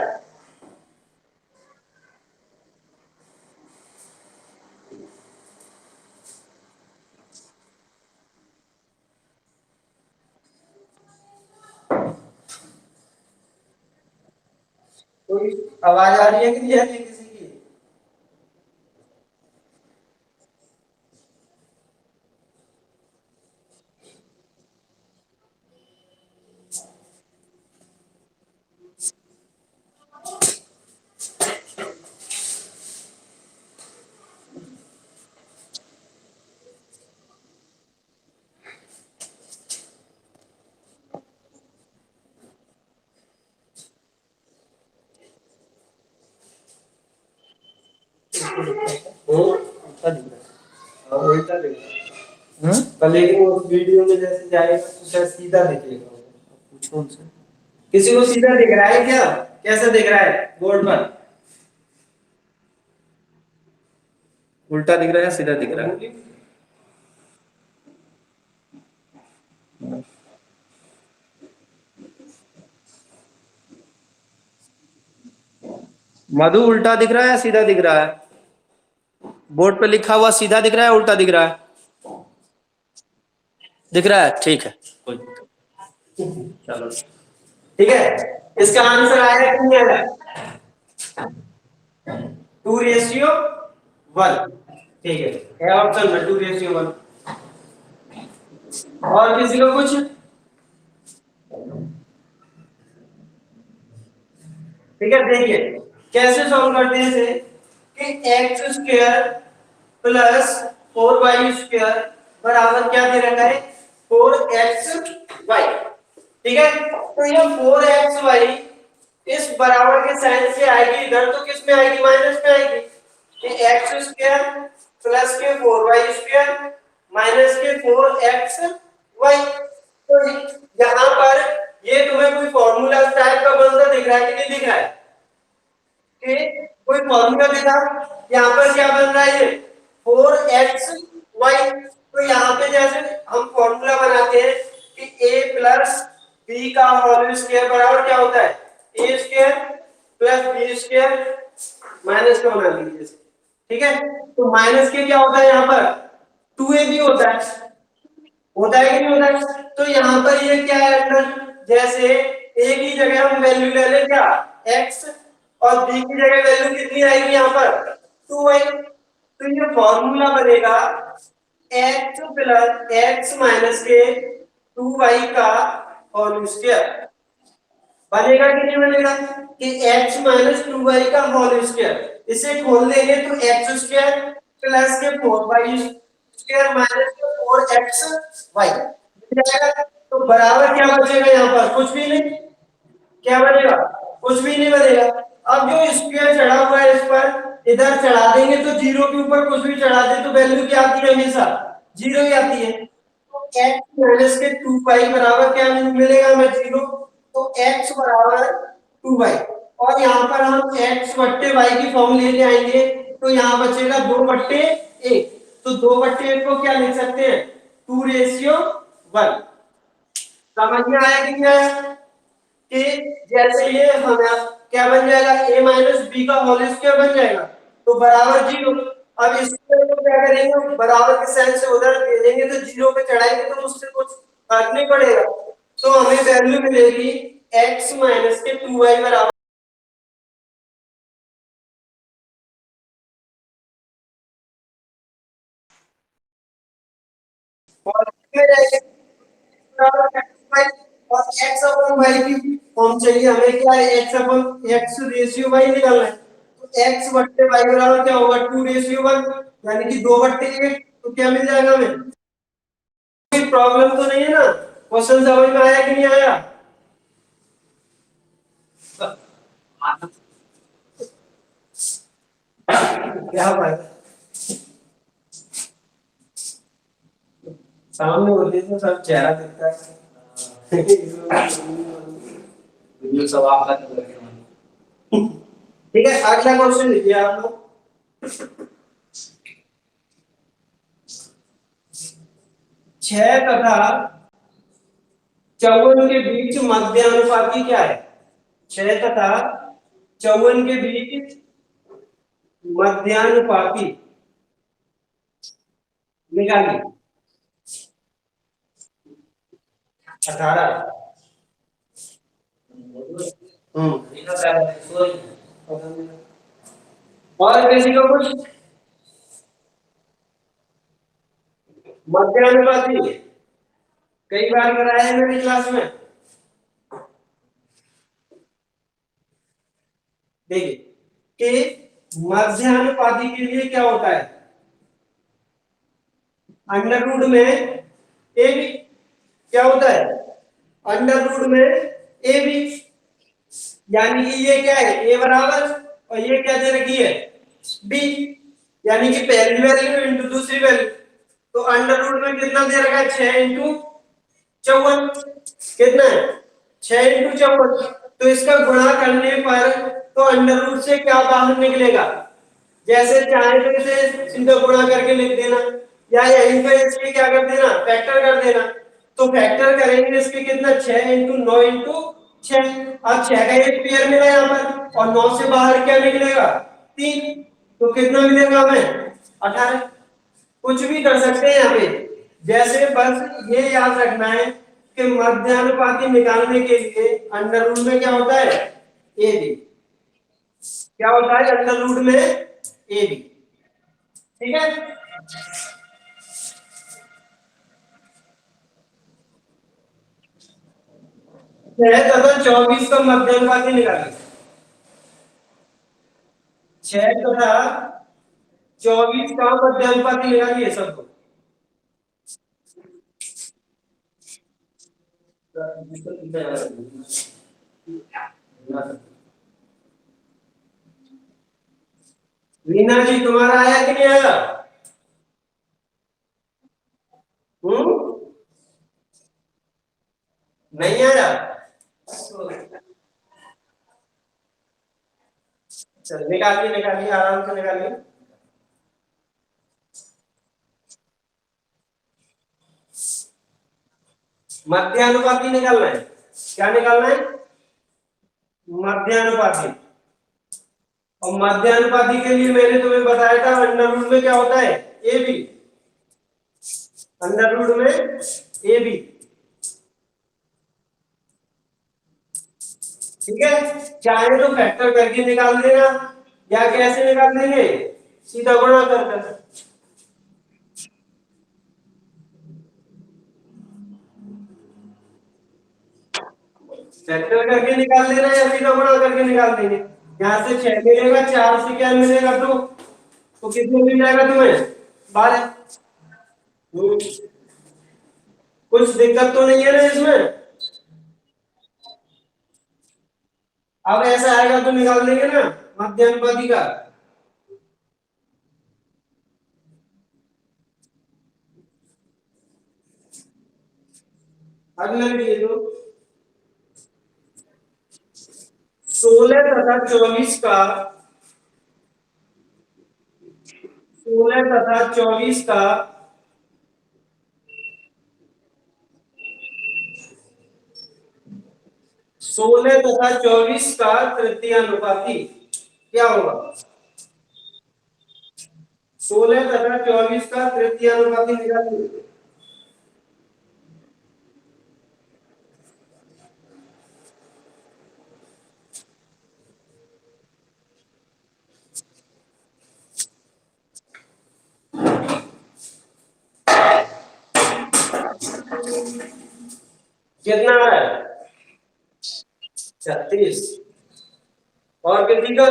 Speaker 3: कोई आवाज आ रही है कि नहीं आ रही है किसी की?
Speaker 2: उल्टा दिख रहा
Speaker 3: और उल्टा दिखेगा।
Speaker 2: है।
Speaker 3: पर लेकिन उस वीडियो में जैसे जाएगा तो शायद सीधा दिखेगा।
Speaker 2: पूछो उनसे।
Speaker 3: किसी को सीधा दिख रहा है क्या? कैसा दिख रहा है बोर्ड पर?
Speaker 2: उल्टा दिख रहा है या सीधा दिख रहा है? मधु उल्टा दिख रहा है या सीधा दिख रहा है? बोर्ड पे लिखा हुआ सीधा दिख रहा है उल्टा दिख रहा है? दिख रहा है, ठीक है, कोई दिक्कत नहीं। चलो
Speaker 3: ठीक है, इसका आंसर आया कि नहीं आया? 2:1। ठीक है ऑप्शन में 2:1। और किसी को कुछ? ठीक है, देखिए कैसे सॉल्व करते हैं इसे कि एक्स स्क्वायर प्लस 4y² बराबर क्या दे रखा है? 4xy। ठीक है, तो ये 4xy इस बराबर के साइन से आएगी इधर, तो किस में आएगी? माइनस में आएगी। कि एक्स स्क्वायर प्लस के 4y² माइनस के 4xy। तो यहाँ पर ये तुम्हें कोई फॉर्मूला टाइप का बनता दिख रहा है कि नहीं दिख रहा है? कि कोई फॉर्मूला दिखा, यहाँ पर क्या बन रहा है? ये 4xy। तो यहाँ पे जैसे हम फॉर्मूला बनाते हैं कि a प्लस b का होल स्क्वायर बराबर क्या होता है? a square plus b square minus का बना लीजिए। ठीक है, तो माइनस के क्या होता है यहाँ पर? 2ab होता है। होता है कि नहीं होता है? तो यहाँ पर ये क्या है अंदर? जैसे a की जगह हम वैल्यू ले लें क्या? x, और b की जगह वैल्यू कितनी आएगी यहाँ पर? 2y। तो ये फॉर्मूला बनेगा x प्लस x माइनस के 2y का होल स्क्वायर। बनेगा कि नहीं बनेगा? कि x माइनस 2y का होल स्क्वायर। इसे खोल देंगे तो x स्क्वायर प्लस के 4y स्क्वायर माइनस के 4xy जाएगा। तो बराबर क्या बचेगा यहाँ पर? कुछ भी नहीं। क्या बनेगा? कुछ भी नहीं बनेगा। अब जो स्क्वायर चढ़ा हुआ है इस पर इधर चढ़ा देंगे तो जीरो के ऊपर कुछ भी चढ़ा दे तो वैल्यू क्या आती है? हमेशा जीरो ही आती है। तो x माइनस के 2y बराबर क्या मिलेगा हमें? जीरो। तो x बराबर 2y, और यहाँ पर हम x बट्टे y की फॉर्म लेने आएंगे तो यहाँ बचेगा 2/1। तो 2/1 को क्या लिख सकते हैं? 2:1। समझ में आया कि नहीं आया? कि जैसे ये हमें क्या बन जाएगा? a माइनस बी का होल स्क्वायर बन जाएगा, तो बराबर जीरो। अब इसको क्या करेंगे? बराबर के साइन से उधर भेजेंगे तो जीरो पे चढ़ाएंगे तो उससे कुछ फर्क नहीं पड़ेगा। तो हमें वैल्यू मिलेगी x माइनस के 2y बराबर और x अपन y की फॉर्म चाहिए हमें। क्या है? x अपन x रेशियो y निकालना है। तो x बट्टे y बराबर क्या होगा? 2:1, यानी कि 2/1। तो क्या मिल जाएगा हमें? कोई प्रॉब्लम तो नहीं है ना? क्वेश्चन समझ में आया कि नहीं आया? क्या बात है, सामने होते तो सब चेहरा दिखता है।
Speaker 1: वीडियो सब आपका लगे।
Speaker 3: ठीक है, अगला क्वेश्चन लिखिए आप लोग। 6 तथा 54 के बीच मध्यानुपाती क्या है? 6 तथा 54 के बीच मध्यानुपाती निकालिए। 18। और किसी को कुछ? मध्यानुपाती कई बार कराया है मेरी क्लास में। देखिए कि मध्यानुपाती के लिए क्या होता है? अंडर रूट में ए बी। क्या होता है? अंडर रूट में ए बी, यानी कि ये क्या है? ए बराबर, और ये क्या दे रखी है? बी। यानी कि पहली वैल्यू इंटू दूसरी वैल्यू, तो अंडर रूट में कितना दे रखा है 6 इंटू 54, कितना है 6 इंटू 54, तो इसका गुणा करने पर तो अंडर रूट से क्या बाहर निकलेगा, जैसे चाहे तो इसे सीधा गुणा करके लिख देना, या यहीं पे इसके क्या कर देना फैक्टर कर देना, तो फैक्टर करेंगे इसके कितना 6 इंटू 9 इंटू 6, अब 6 का एक पेयर मिला यहाँ पर और 9 से बाहर क्या निकलेगा 3, तो कितना मिलेगा हमें 18। कुछ भी कर सकते हैं यहाँ पे, जैसे बस ये याद रखना है कि मध्यानुपाती निकालने के लिए अंडर रूट में क्या होता है ए बी, क्या होता है अंडर रूट में ए बी, ठीक है। 6 तथा 24 का मध्यानुपाती निकालें, 6 तथा 24 का मध्यानुपाती निकालिए सबको। रीना जी तुम्हारा आया कि नहीं आया? नहीं आया, चल निकालिए निकालिए आराम से निकालिए। मध्यानुपाती निकालना है, क्या निकालना है मध्यानुपाती, और मध्यानुपाती के लिए मैंने तुम्हें बताया था अंडर रूट में क्या होता है ए बी, अंडर रूट में ए बी, ठीक है। चाहे तो फैक्टर करके निकाल देना या कैसे निकाल देंगे सीधा गुणा कर कर, फैक्टर करके निकाल देना या सीधा गुणा करके निकाल देंगे। यहाँ से 6 मिलेगा, 4 से क्या मिलेगा 2, तो कितने मिल जाएगा तुम्हें 12। कुछ दिक्कत तो नहीं है ना इसमें, अब ऐसा आएगा तो निकाल देंगे ना मध्यानुपाती का। अगला लिए तो 16 तथा 24 का 16 तथा 24 का 16 तथा 24 का तृतीयानुपाती क्या होगा, 16 तथा 24 का तृतीयानुपाती निकालिए। कितना है 36, और कितनी का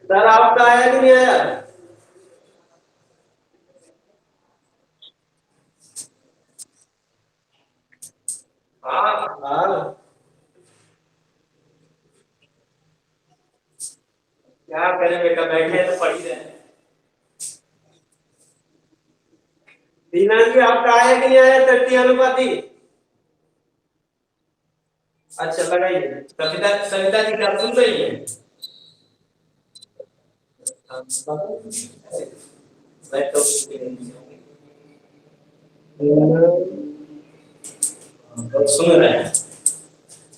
Speaker 3: सर आपका आया कि नहीं आया? हाँ हाँ, क्या करें बेटा, बैठे तो पढ़ ही रहे हैं। दीना जी आपका आया कि नहीं आया तृतीयानुपाती? अच्छा लगाइए। सविता सविता जी क्या सुन रही है? सुन रहे हैं,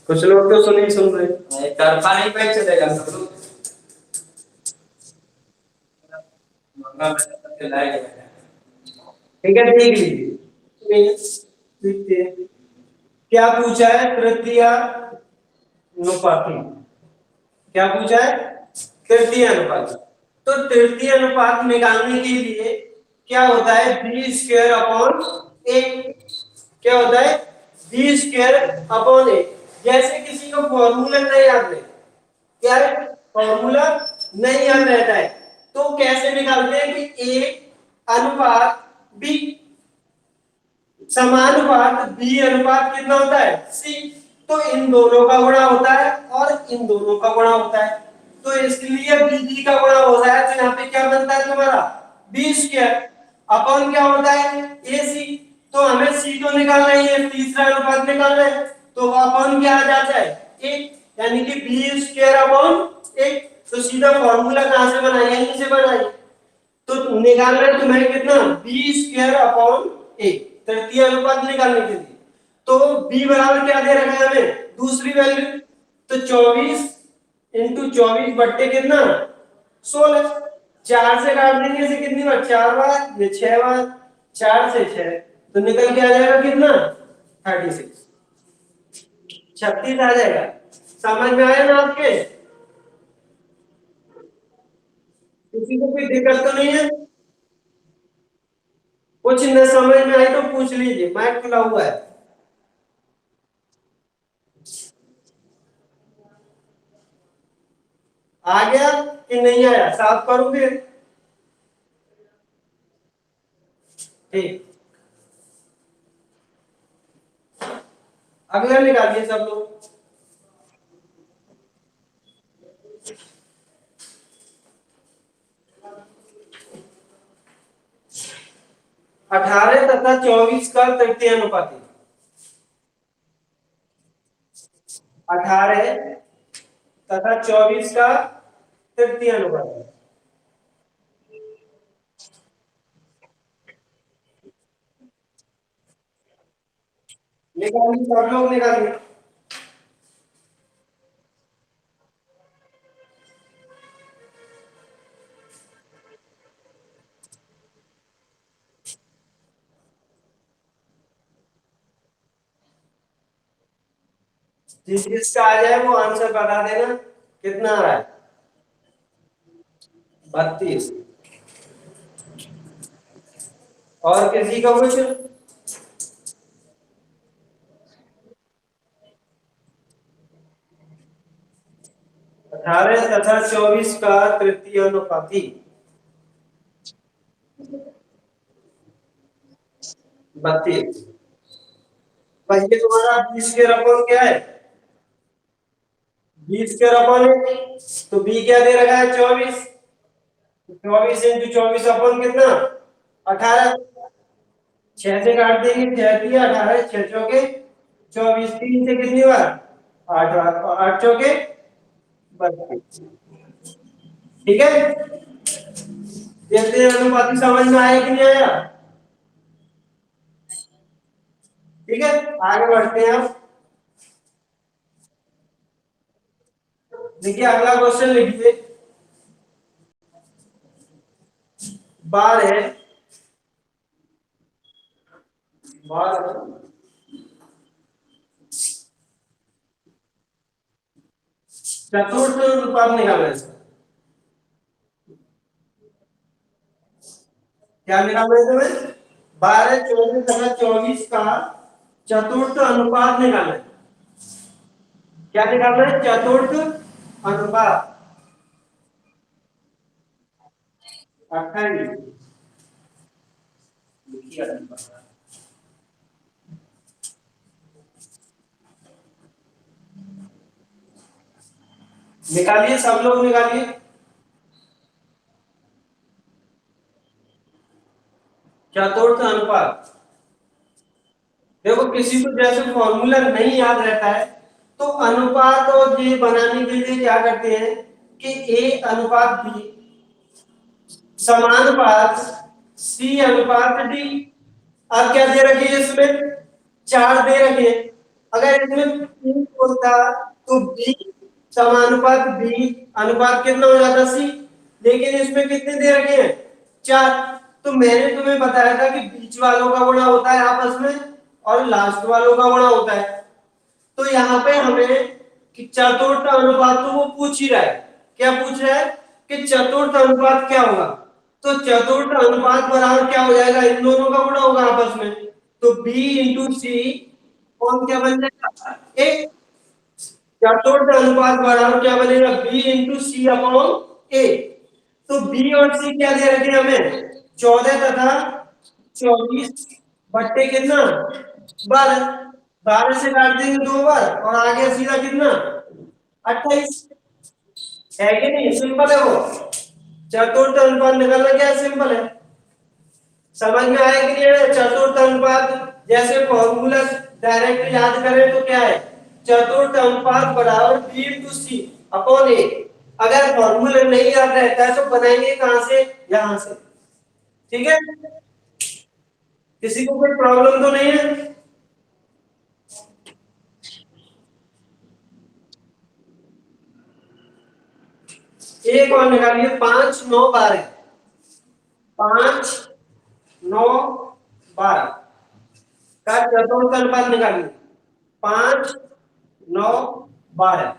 Speaker 3: कुछ लोग तो सुन ही सुन रहे हैं, तरफा नहीं बैठ चलेगा सब लोग। ठीक है देख लीजिए क्या पूछा है तृतीयानुपाती, क्या पूछा है तृतीयानुपाती। तो तृतीयानुपात निकालने के लिए क्या होता है बी स्क्वायर अपॉन ए, क्या होता है बी स्क्वायर अपॉन ए। जैसे किसी को फॉर्मूला नहीं याद है, क्या है फॉर्मूला नहीं याद रहता है, तो कैसे निकालते हैं कि ए अनुपात बी समानुपात बी अनुपात कितना होता है सी। तो तो इन दोनों का गुणा होता है और इन दोनों का गुणा होता है, तो इसलिए बीडी का गुणा हो रहा है, तो यहाँ पे क्या बनता है तुम्हारा बी स्क्वायर अपॉन क्या होता है ए सी। तो हमें सी तो निकालना ही है, तीसरा अनुपात निकालना है, तो अपॉन क्या आ जाता है एक, यानी कि बी स्क्वायर अपॉन एक। तो सीधा फॉर्मूला कहां से बनाया, यहीं से बनाया। तो निकालना है तुम्हें कितना बी स्क्वायर अपॉन ए, तृतीय अनुपात निकालने के लिए। तो b बराबर क्या दे रखा है हमें दूसरी वैल्यू, तो 24 इंटू 24 बट्टे कितना 16, 4 से काट देंगे इसे कितनी बार 4 बार, ये 6 बार, 4 से 6 तो निकल के आ जाएगा कितना 36, 36 आ जाएगा। समझ में आया ना आपके, किसी को कोई दिक्कत तो नहीं है? कुछ न समझ में आई तो पूछ लीजिए, माइक खुला हुआ है। आ गया कि नहीं आया, साफ करूं फिर? ठीक, अगला निकालिए सब लोग। 18 तथा 24 का तृतीय अनुपाती, 18 तथा 24 का तृतीय अनुपाती निकालिए, सब लोग निकालिए। जिसका आ जाए वो आंसर बता देना कितना आ रहा है। 32। और किसी का कुछ? 18 तथा 24 का तृतीय अनुपाती 32। पहले तुम्हारा 20 के रकम क्या है, 20 के रकम है, तो बी क्या दे रखा है 24, 24 इंटू 24 अपन कितना 18, 6 से काट देंगे 6 दिया 18, 6 चौके 24, 3 से कितनी बार 8 बार, 8 चौके 32। ठीक है, देखते हैं अनुपाती समझ में आया कि नहीं आया। ठीक है, आगे बढ़ते हैं अब। देखिए अगला क्वेश्चन लिखिए, 12 चतुर्थ अनुपात निकालना है इसका। क्या निकालना है तुम्हें, 12, 24 तथा 24 का चतुर्थ अनुपात निकालना है। क्या निकालना है, चतुर्थ अनुपात 28। निकालिए, सब लोग निकालिए। चतुर्थ अनुपात, देखो किसी को जैसे फॉर्मूला नहीं याद रहता है तो अनुपात और ये बनाने के लिए क्या करते हैं कि ए अनुपात बी समानुपात सी अनुपात डी। अब क्या दे रखी है इसमें 4 दे रखे हैं, अगर इसमें 3 होता तो बी समानुपात बी अनुपात कितना हो जाता सी, लेकिन इसमें कितने दे रखे हैं 4। तो मैंने तुम्हें बताया था कि बीच वालों का गुणा होता है आपस में और लास्ट वालों का गुणा होता है। तो यहाँ पे हमें कि चतुर्थ अनुपात तो वो पूछ ही रहा है, क्या पूछ रहा है कि चतुर्थ अनुपात क्या होगा, तो चतुर्थ अनुपात बराबर क्या हो जाएगा, इन दोनों का गुणा होगा आपस में, तो b इंटू सी कौन क्या बन जाएगा एक, चतुर्थ अनुपात बराबर क्या बनेगा b इंटू सी अपॉन ए। तो b और c क्या दे रखे हमें 14 तथा 24 बट्टे कितना 12। 12 से काट देंगे 2 बार और आ गया सीधा कितना 28 है कि नहीं। सिंपल है वो। चतुर्थ अनुपात निकालना क्या सिंपल है। समझ में आया कि नहीं है। चतुर्थ अनुपात जैसे फॉर्मूला डायरेक्ट याद करें तो क्या है चतुर्थ अनुपात बराबर बी इंटू सी अपॉन ए। अगर फॉर्मूला नहीं याद रहता है तो बनाएंगे कहां से यहां से। ठीक है किसी को कोई प्रॉब्लम तो नहीं है। एक और निकालिए 5 9 12 5 9 12 का चतुर्थ अनुपात निकालिए 5 9 12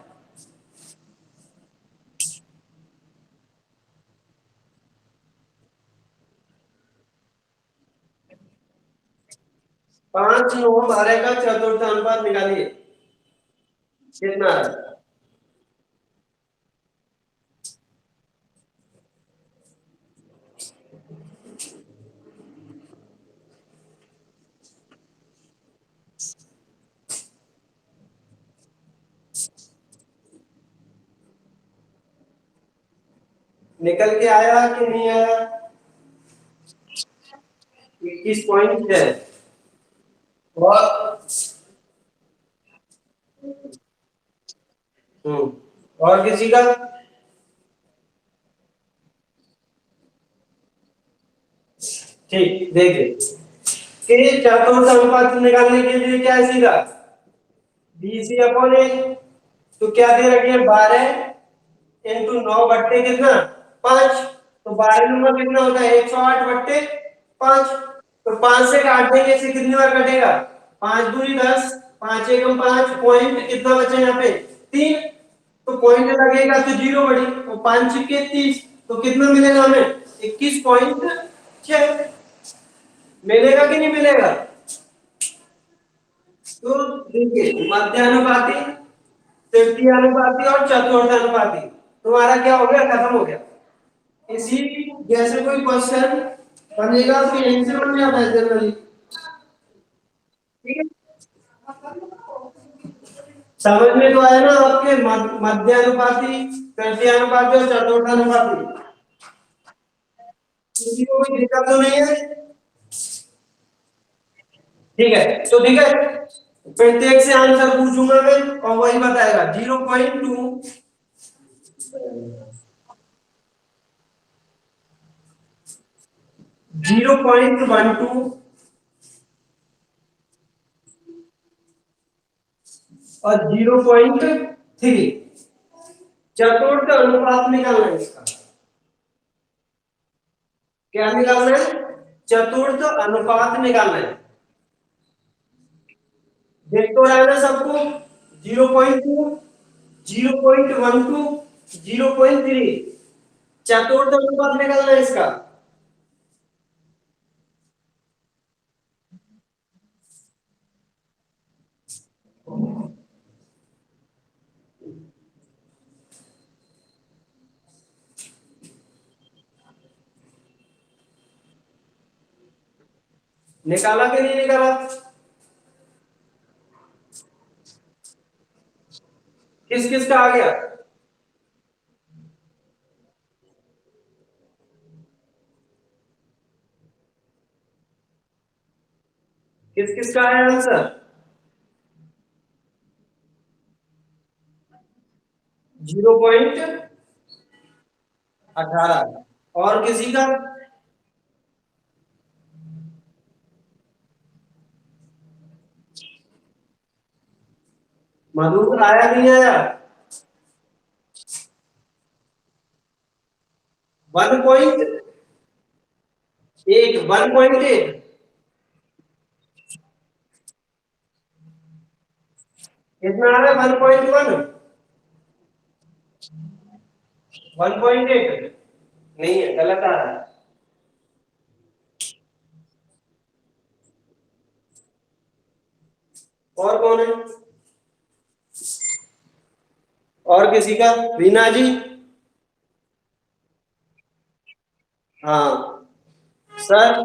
Speaker 3: 5 9 12 का चतुर्थ अनुपात निकालिए कितना है। निकल के आया कि नहीं आया 21 है। और और किसी का ठीक देखिए कि चतुर्थ अनुपात निकालने के लिए क्या है सीधा बीसी अपॉन ए। तो क्या दे रखी है 12 इंटू 9 बट्टे कितना 5। तो 12 नंबर कितना होता है 108 बट्टे 5। तो 5 से काट देंगे इसे कितनी बार कटेगा 5 दूनी 10 5 एकम 5 पॉइंट कितना बचा यहाँ पे 3। तो पॉइंट लगेगा तो जीरो बड़ी तो 5 छिक्के 30 तो कितना मिलेगा हमें 21.6 मिलेगा कि नहीं मिलेगा। तो देखिए मध्यानुपाती तृतीयानुपाती और चतुर्थानुपाती तुम्हारा क्या हो गया खत्म हो गया। इसी जैसे कोई क्वेश्चन बनेगा तो यहीं से बन जाता है जनरली। ठीक है समझ में तो आया ना आपके मध्यानुपाती तृतीयानुपाती और चतुर्थानुपाती किसी को कोई दिक्कत तो नहीं है। ठीक है तो ठीक है प्रत्येक से आंसर पूछूंगा मैं और वही बताएगा 0.2 0.12 और 0.3 चतुर्थ अनुपात निकालना है इसका। क्या निकालना है चतुर्थ अनुपात निकालना है। देख तो रहा है ना सबको 0.2 0.12 0.3 चतुर्थ अनुपात निकालना है इसका। निकाला कि नहीं निकाला किस किस का आ गया किस किस का आया आंसर 0.18 और किसी का मधुकर आया नहीं आया 1.8 कितना आ रहा है 1.1 1.8 नहीं है गलत आ रहा है। और कौन है और किसी का रीना जी हाँ सर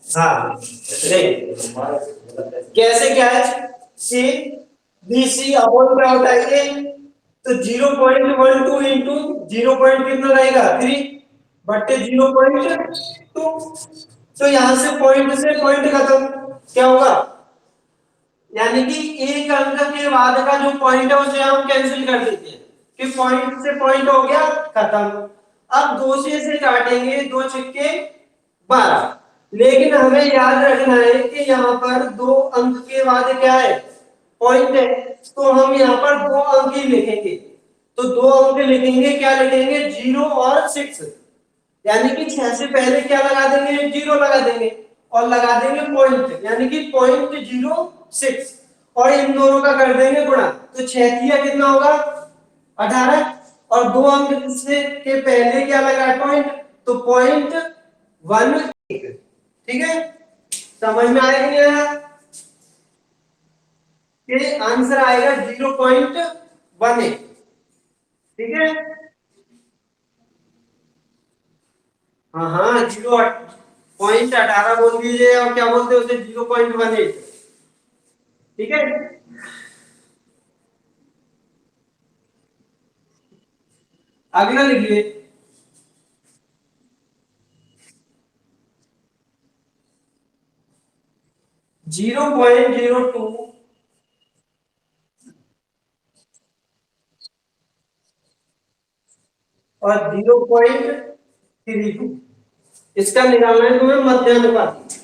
Speaker 3: हाँ नहीं, कैसे क्या है कि बी सी अपॉन क्या होता है ए, तो 0.12 इंटू 0 पॉइंट कितना रहेगा 3 बट्टे 0.2, तो यहां से पॉइंट खत्म, क्या होगा, यानी कि एक अंक के बाद का जो पॉइंट है उसे हम कैंसिल कर देते हैं कि पॉइंट से पॉइंट हो गया खत्म। अब दो से काटेंगे, दो छिक्के 12, लेकिन हमें याद रखना है कि यहाँ पर दो अंक के बाद क्या है पॉइंट है, तो हम यहाँ पर दो अंक ही लिखेंगे, तो दो अंक लिखेंगे, क्या लिखेंगे 0 और 6, यानी कि 6 से पहले क्या लगा देंगे 0 लगा देंगे और लगा देंगे पॉइंट, यानी कि 0.06 और इन दोनों का कर देंगे गुणा, तो 6 तिया कितना होगा 18, और दो अंक से के पहले क्या लगा पॉइंट, तो 0.1, ठीक है, समझ में आया कि नहीं आया, कि आंसर आएगा 0.18, ठीक है। हाँ हाँ 0.18 बोल दीजिए, और क्या बोलते हैं उसे 0.18, ठीक है। अगला लिखिए 0.02 और 0.32, इसका निकालना है तुम्हें मध्यानुपाती।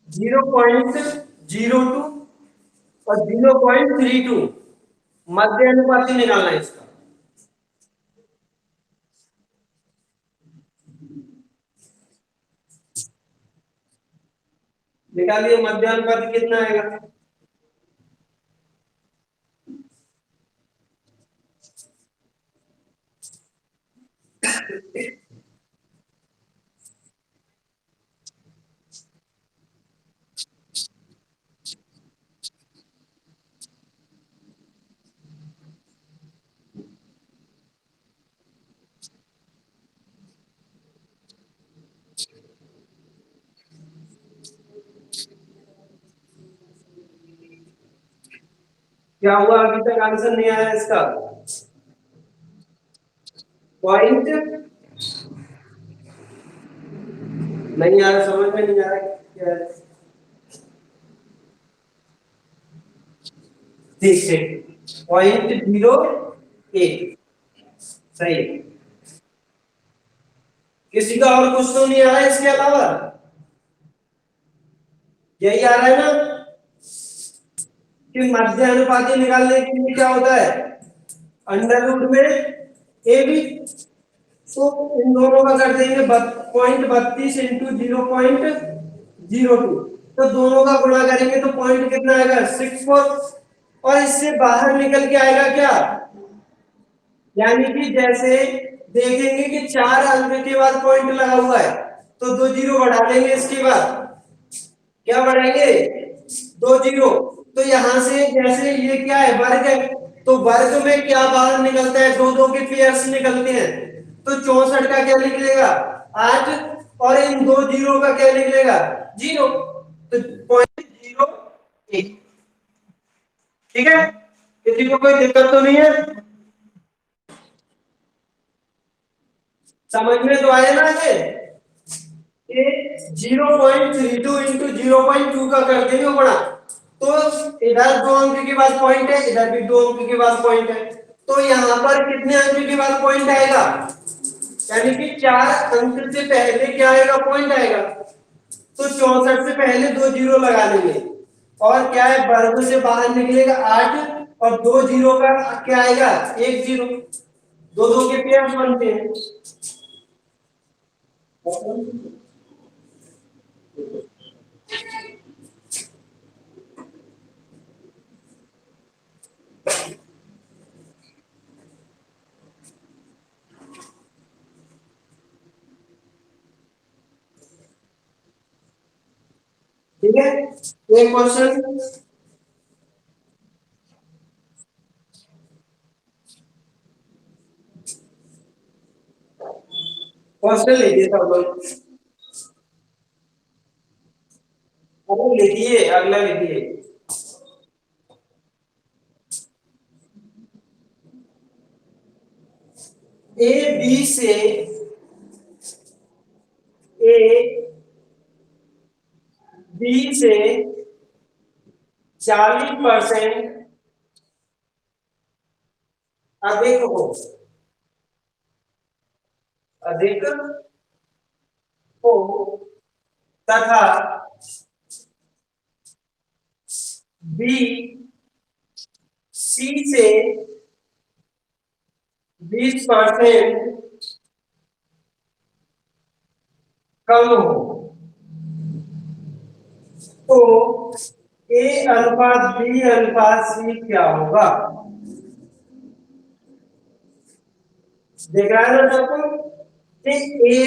Speaker 3: 0.02 और 0.32 मध्य अनुपाती निकालना है इसका। निकालिए मध्य अनुपाती कितना आएगा। क्या हुआ, अभी तक आंसर नहीं आया इसका। पॉइंट नहीं आ रहा, समझ में नहीं आ रहा क्या है। ठीक है 0.08 सही। किसी का और कुछ तो नहीं आ रहा है इसके अलावा, यही आ रहा है ना कि मध्य अनुपाती निकालने के लिए क्या होता है अंडर रूट में ए बी, तो इन दोनों का कर देंगे 0.32 इंटू 0.02, तो दोनों का गुणा करेंगे तो पॉइंट कितना आएगा 64, और इससे बाहर निकल के आएगा क्या, यानी कि जैसे देखेंगे कि चार अंक के बाद पॉइंट लगा हुआ है, तो दो जीरो बढ़ा देंगे, इसके बाद क्या बढ़ाएंगे दो जीरो, तो यहां से जैसे ये क्या है वर्ग है, तो वर्ग में क्या बाहर निकलता है, दो दो के पेयर्स निकलते हैं, तो 64 का क्या निकलेगा 8, और इन दो जीरो का क्या निकलेगा 0, तो 0.01, ठीक है। किसी को कोई दिक्कत तो नहीं है, समझ में तो आया ना ये 0.32 इंटू 0.2 का कर देंगे बड़ा, तो इधर दो अंक के बाद पॉइंट है, इधर भी दो अंक के बाद पॉइंट है, तो यहाँ पर कितने अंक के बाद पॉइंट आएगा, यानी कि चार अंक से पहले क्या आएगा पॉइंट आएगा, तो 64 से पहले दो जीरो लगा लेंगे, और क्या है वर्ग से बाहर निकलेगा 8, और दो जीरो का क्या आएगा एक जीरो, दो दो के पेयर बनते हैं। ठीक है, एक क्वेश्चन 0.02 क्वेश्चन लिखिए सब लोग, अरे लिखिए, अगला लिखिए। ए बी से ए बी से 40% अधिक हो, अधिक हो तथा बी सी से 20% कम हो, तो ए अनुपात बी अनुपात सी क्या होगा? देख रहा है ना सबको कि ए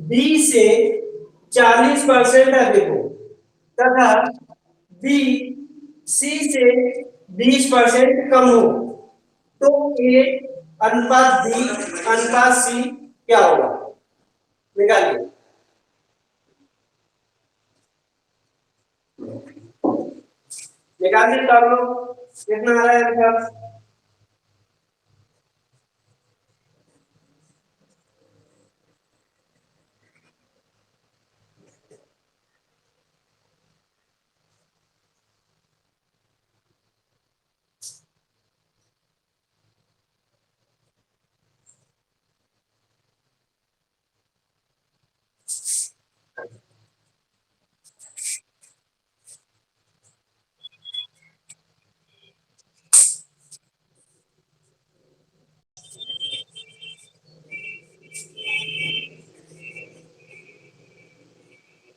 Speaker 3: बी से 40% अधिक हो तथा बी सी से 20% कम हो, तो ए अनुपात बी अनुपात सी क्या होगा? निकालिए। निकालिए कर लो, कितना आ रहा है आंसर?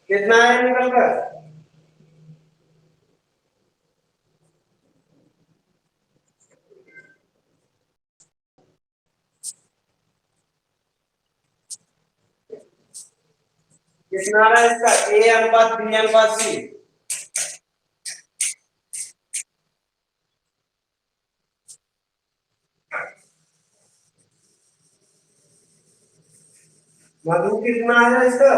Speaker 3: कितना है निकल कर? कितना आ रहा है इसका? ए अनुपात बी अनुपात सी। मधु कितना आ रहा है इसका?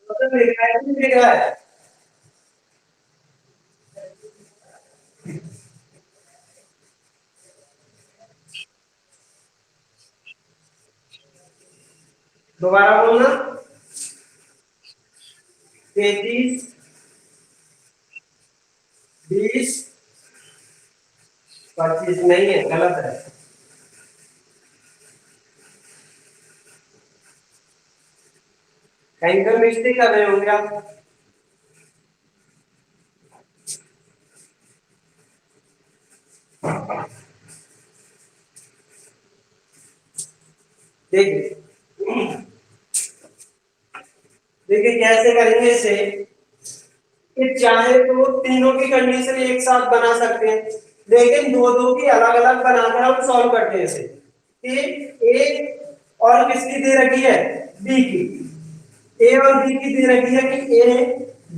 Speaker 3: मतलब लिखा है कि नहीं लिखा है? दोबारा बोलना। 33 20 25 नहीं है, गलत है। कहीं पर मिस्टेक कर रहे होंगे आप। देखिए देखिए कैसे करेंगे इसे, कि चाहे तो तीनों की कंडीशन एक साथ बना सकते हैं, लेकिन दो दो की अलग अलग बनाकर हम सॉल्व करते हैं इसे। कि ए और किसकी दे रखी है? बी की। ए और बी की दे रखी है कि ए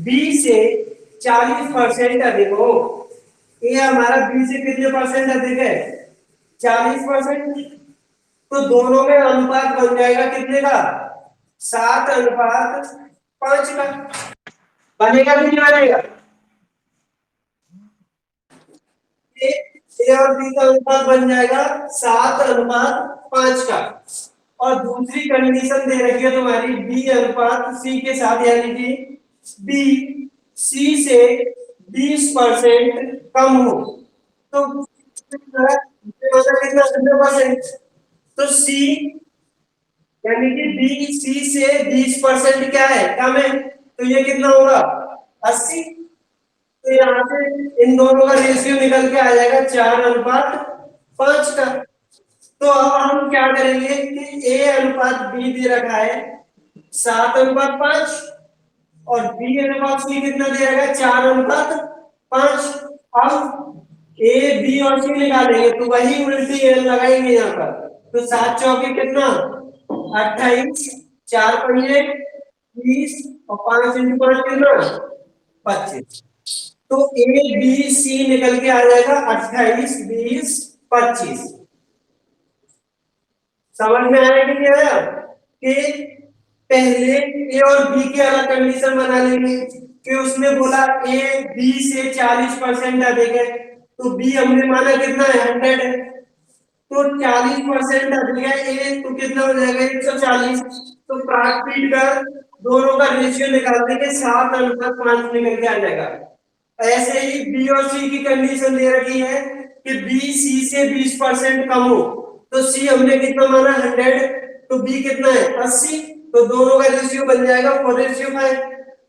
Speaker 3: बी से 40% अधिक हो। ए हमारा बी से कितने परसेंट अधिक है? 40%। तो दोनों में अनुपात बन जाएगा कितने का? 7:5 का। बनेगा कि नहीं बनेगा? ए और बी का अनुपात बन जाएगा 7:5 का। और दूसरी कंडीशन दे रखी है तुम्हारी बी अनुपात सी के साथ, यानी कि बी सी से 20% कम हो, तो कितना? 100%। तो सी यानी कि बी सी से 20% क्या है? कम है, तो ये कितना होगा? 80। तो यहाँ से इन दोनों का रेशियो निकल के आ जाएगा 4:5 का। तो अब हम क्या करेंगे कि ए अनुपात बी दे रखा है 7:5 और बी अनुपात सी कितना दे रखा है? 4:5। अब ए बी और सी निकालेंगे तो वही उल्टी एल लगाएंगे यहाँ पर। तो 7 चौके कितना? 28, 4 पंजे 30 और 5 × 5 कितना? 25। तो ए बी सी निकल के आ जाएगा 28, 20, 25। समझ में आया कि नहीं आया? कि पहले ए और बी के अलग कंडीशन बना लेंगे कि उसने बोला ए बी से 40% अधिक है, तो बी हमने माना कितना है, 100 है, तो 40% अधिक है ए, तो कितना हो जाएगा, 140। तो प्राप्त कर दोनों का रेशियो निकाल देंगे, 7:5 निकल के आ जाएगा। ऐसे ही बी और सी की कंडीशन दे रखी है कि बी सी से 20% कम हो, तो सी हमने कितना माना, 100, तो बी कितना है, 80, तो दोनों का रेशियो बन जाएगा 4:5।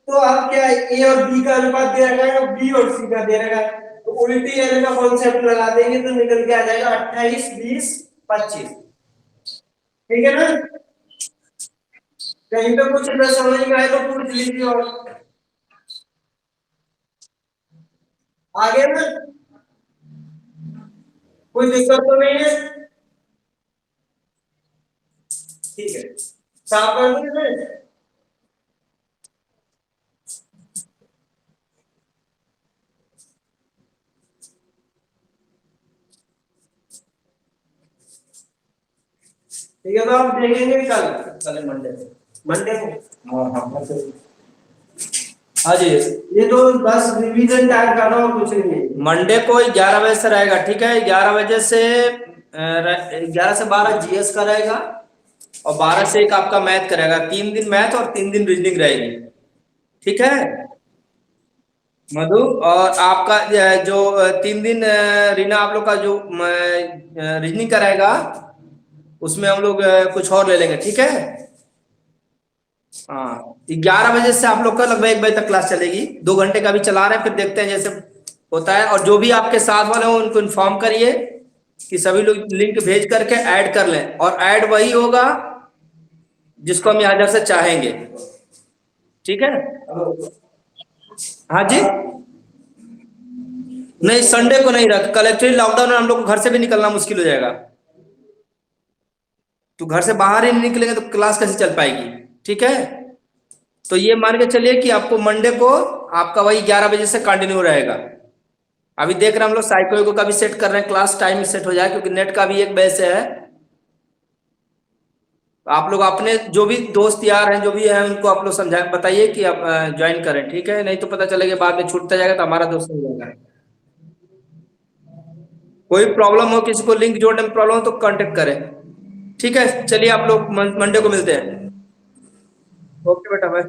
Speaker 3: तो अब क्या है, ए और बी का अनुपात दे रखा है और बी और सी का दे रखा है, तो उल्टी एल का कॉन्सेप्ट लगा देंगे तो निकल के आ जाएगा 28, 20, 25। ठीक है ना? कहीं पे कुछ न समझ में आए तो पूछ लीजिए। और आगे ना कोई दिक्कत तो नहीं है? ठीक है, साफ कर दूं इसे? ठीक है, तो आप देखेंगे कल,
Speaker 2: कल मंडे को।
Speaker 3: मंडे को।
Speaker 2: हाँ हाँ हाँ जी,
Speaker 3: ये तो बस रिवीजन टाइप कर रहा हूँ, कुछ नहीं है।
Speaker 2: मंडे को 11 बजे से रहेगा, ठीक है। 11 बजे से 11 से 12 जीएस का रहेगा और 12 से 1 आपका मैथ करेगा। 3 दिन मैथ और 3 दिन रीजनिंग रहेगी, ठीक है मधु। और आपका जो 3 दिन रीना आप लोग का जो रीजनिंग का रहेगा उसमें हम लोग कुछ और ले लेंगे, ठीक है। हाँ, 11 बजे से आप लोग का लगभग 1 बजे तक क्लास चलेगी। 2 घंटे का भी चला रहे हैं, फिर देखते हैं जैसे होता है। और जो भी आपके साथ वाले हो उनको इन्फॉर्म करिए कि सभी लोग लिंक भेज करके ऐड कर लें, और ऐड वही होगा जिसको हम यहाँ से चाहेंगे, ठीक है। हाँ जी, नहीं संडे को नहीं रख, कल एक्चुअली लॉकडाउन में हम लोग को घर से भी निकलना मुश्किल हो जाएगा, तो घर से बाहर ही नहीं निकलेंगे तो क्लास कैसे चल पाएगी, ठीक है। तो ये मान के चलिए कि आपको मंडे को आपका वही 11 बजे से कंटिन्यू रहेगा। अभी देख रहे हैं हम लोग साइको का भी सेट कर रहे हैं, क्लास टाइम सेट हो जाए, क्योंकि नेट का भी 1 बजे से है। आप लोग अपने जो भी दोस्त यार हैं जो भी हैं उनको आप लोग समझा बताइए कि आप ज्वाइन करें, ठीक है। नहीं तो पता चलेगा बाद में छूटता जाएगा तो हमारा दोस्त नहीं जाएगा। कोई प्रॉब्लम हो, किसी को लिंक जोड़ने में प्रॉब्लम हो तो कांटेक्ट करें, ठीक है। चलिए आप लोग मंडे को मिलते हैं। ओके बेटा, बाय।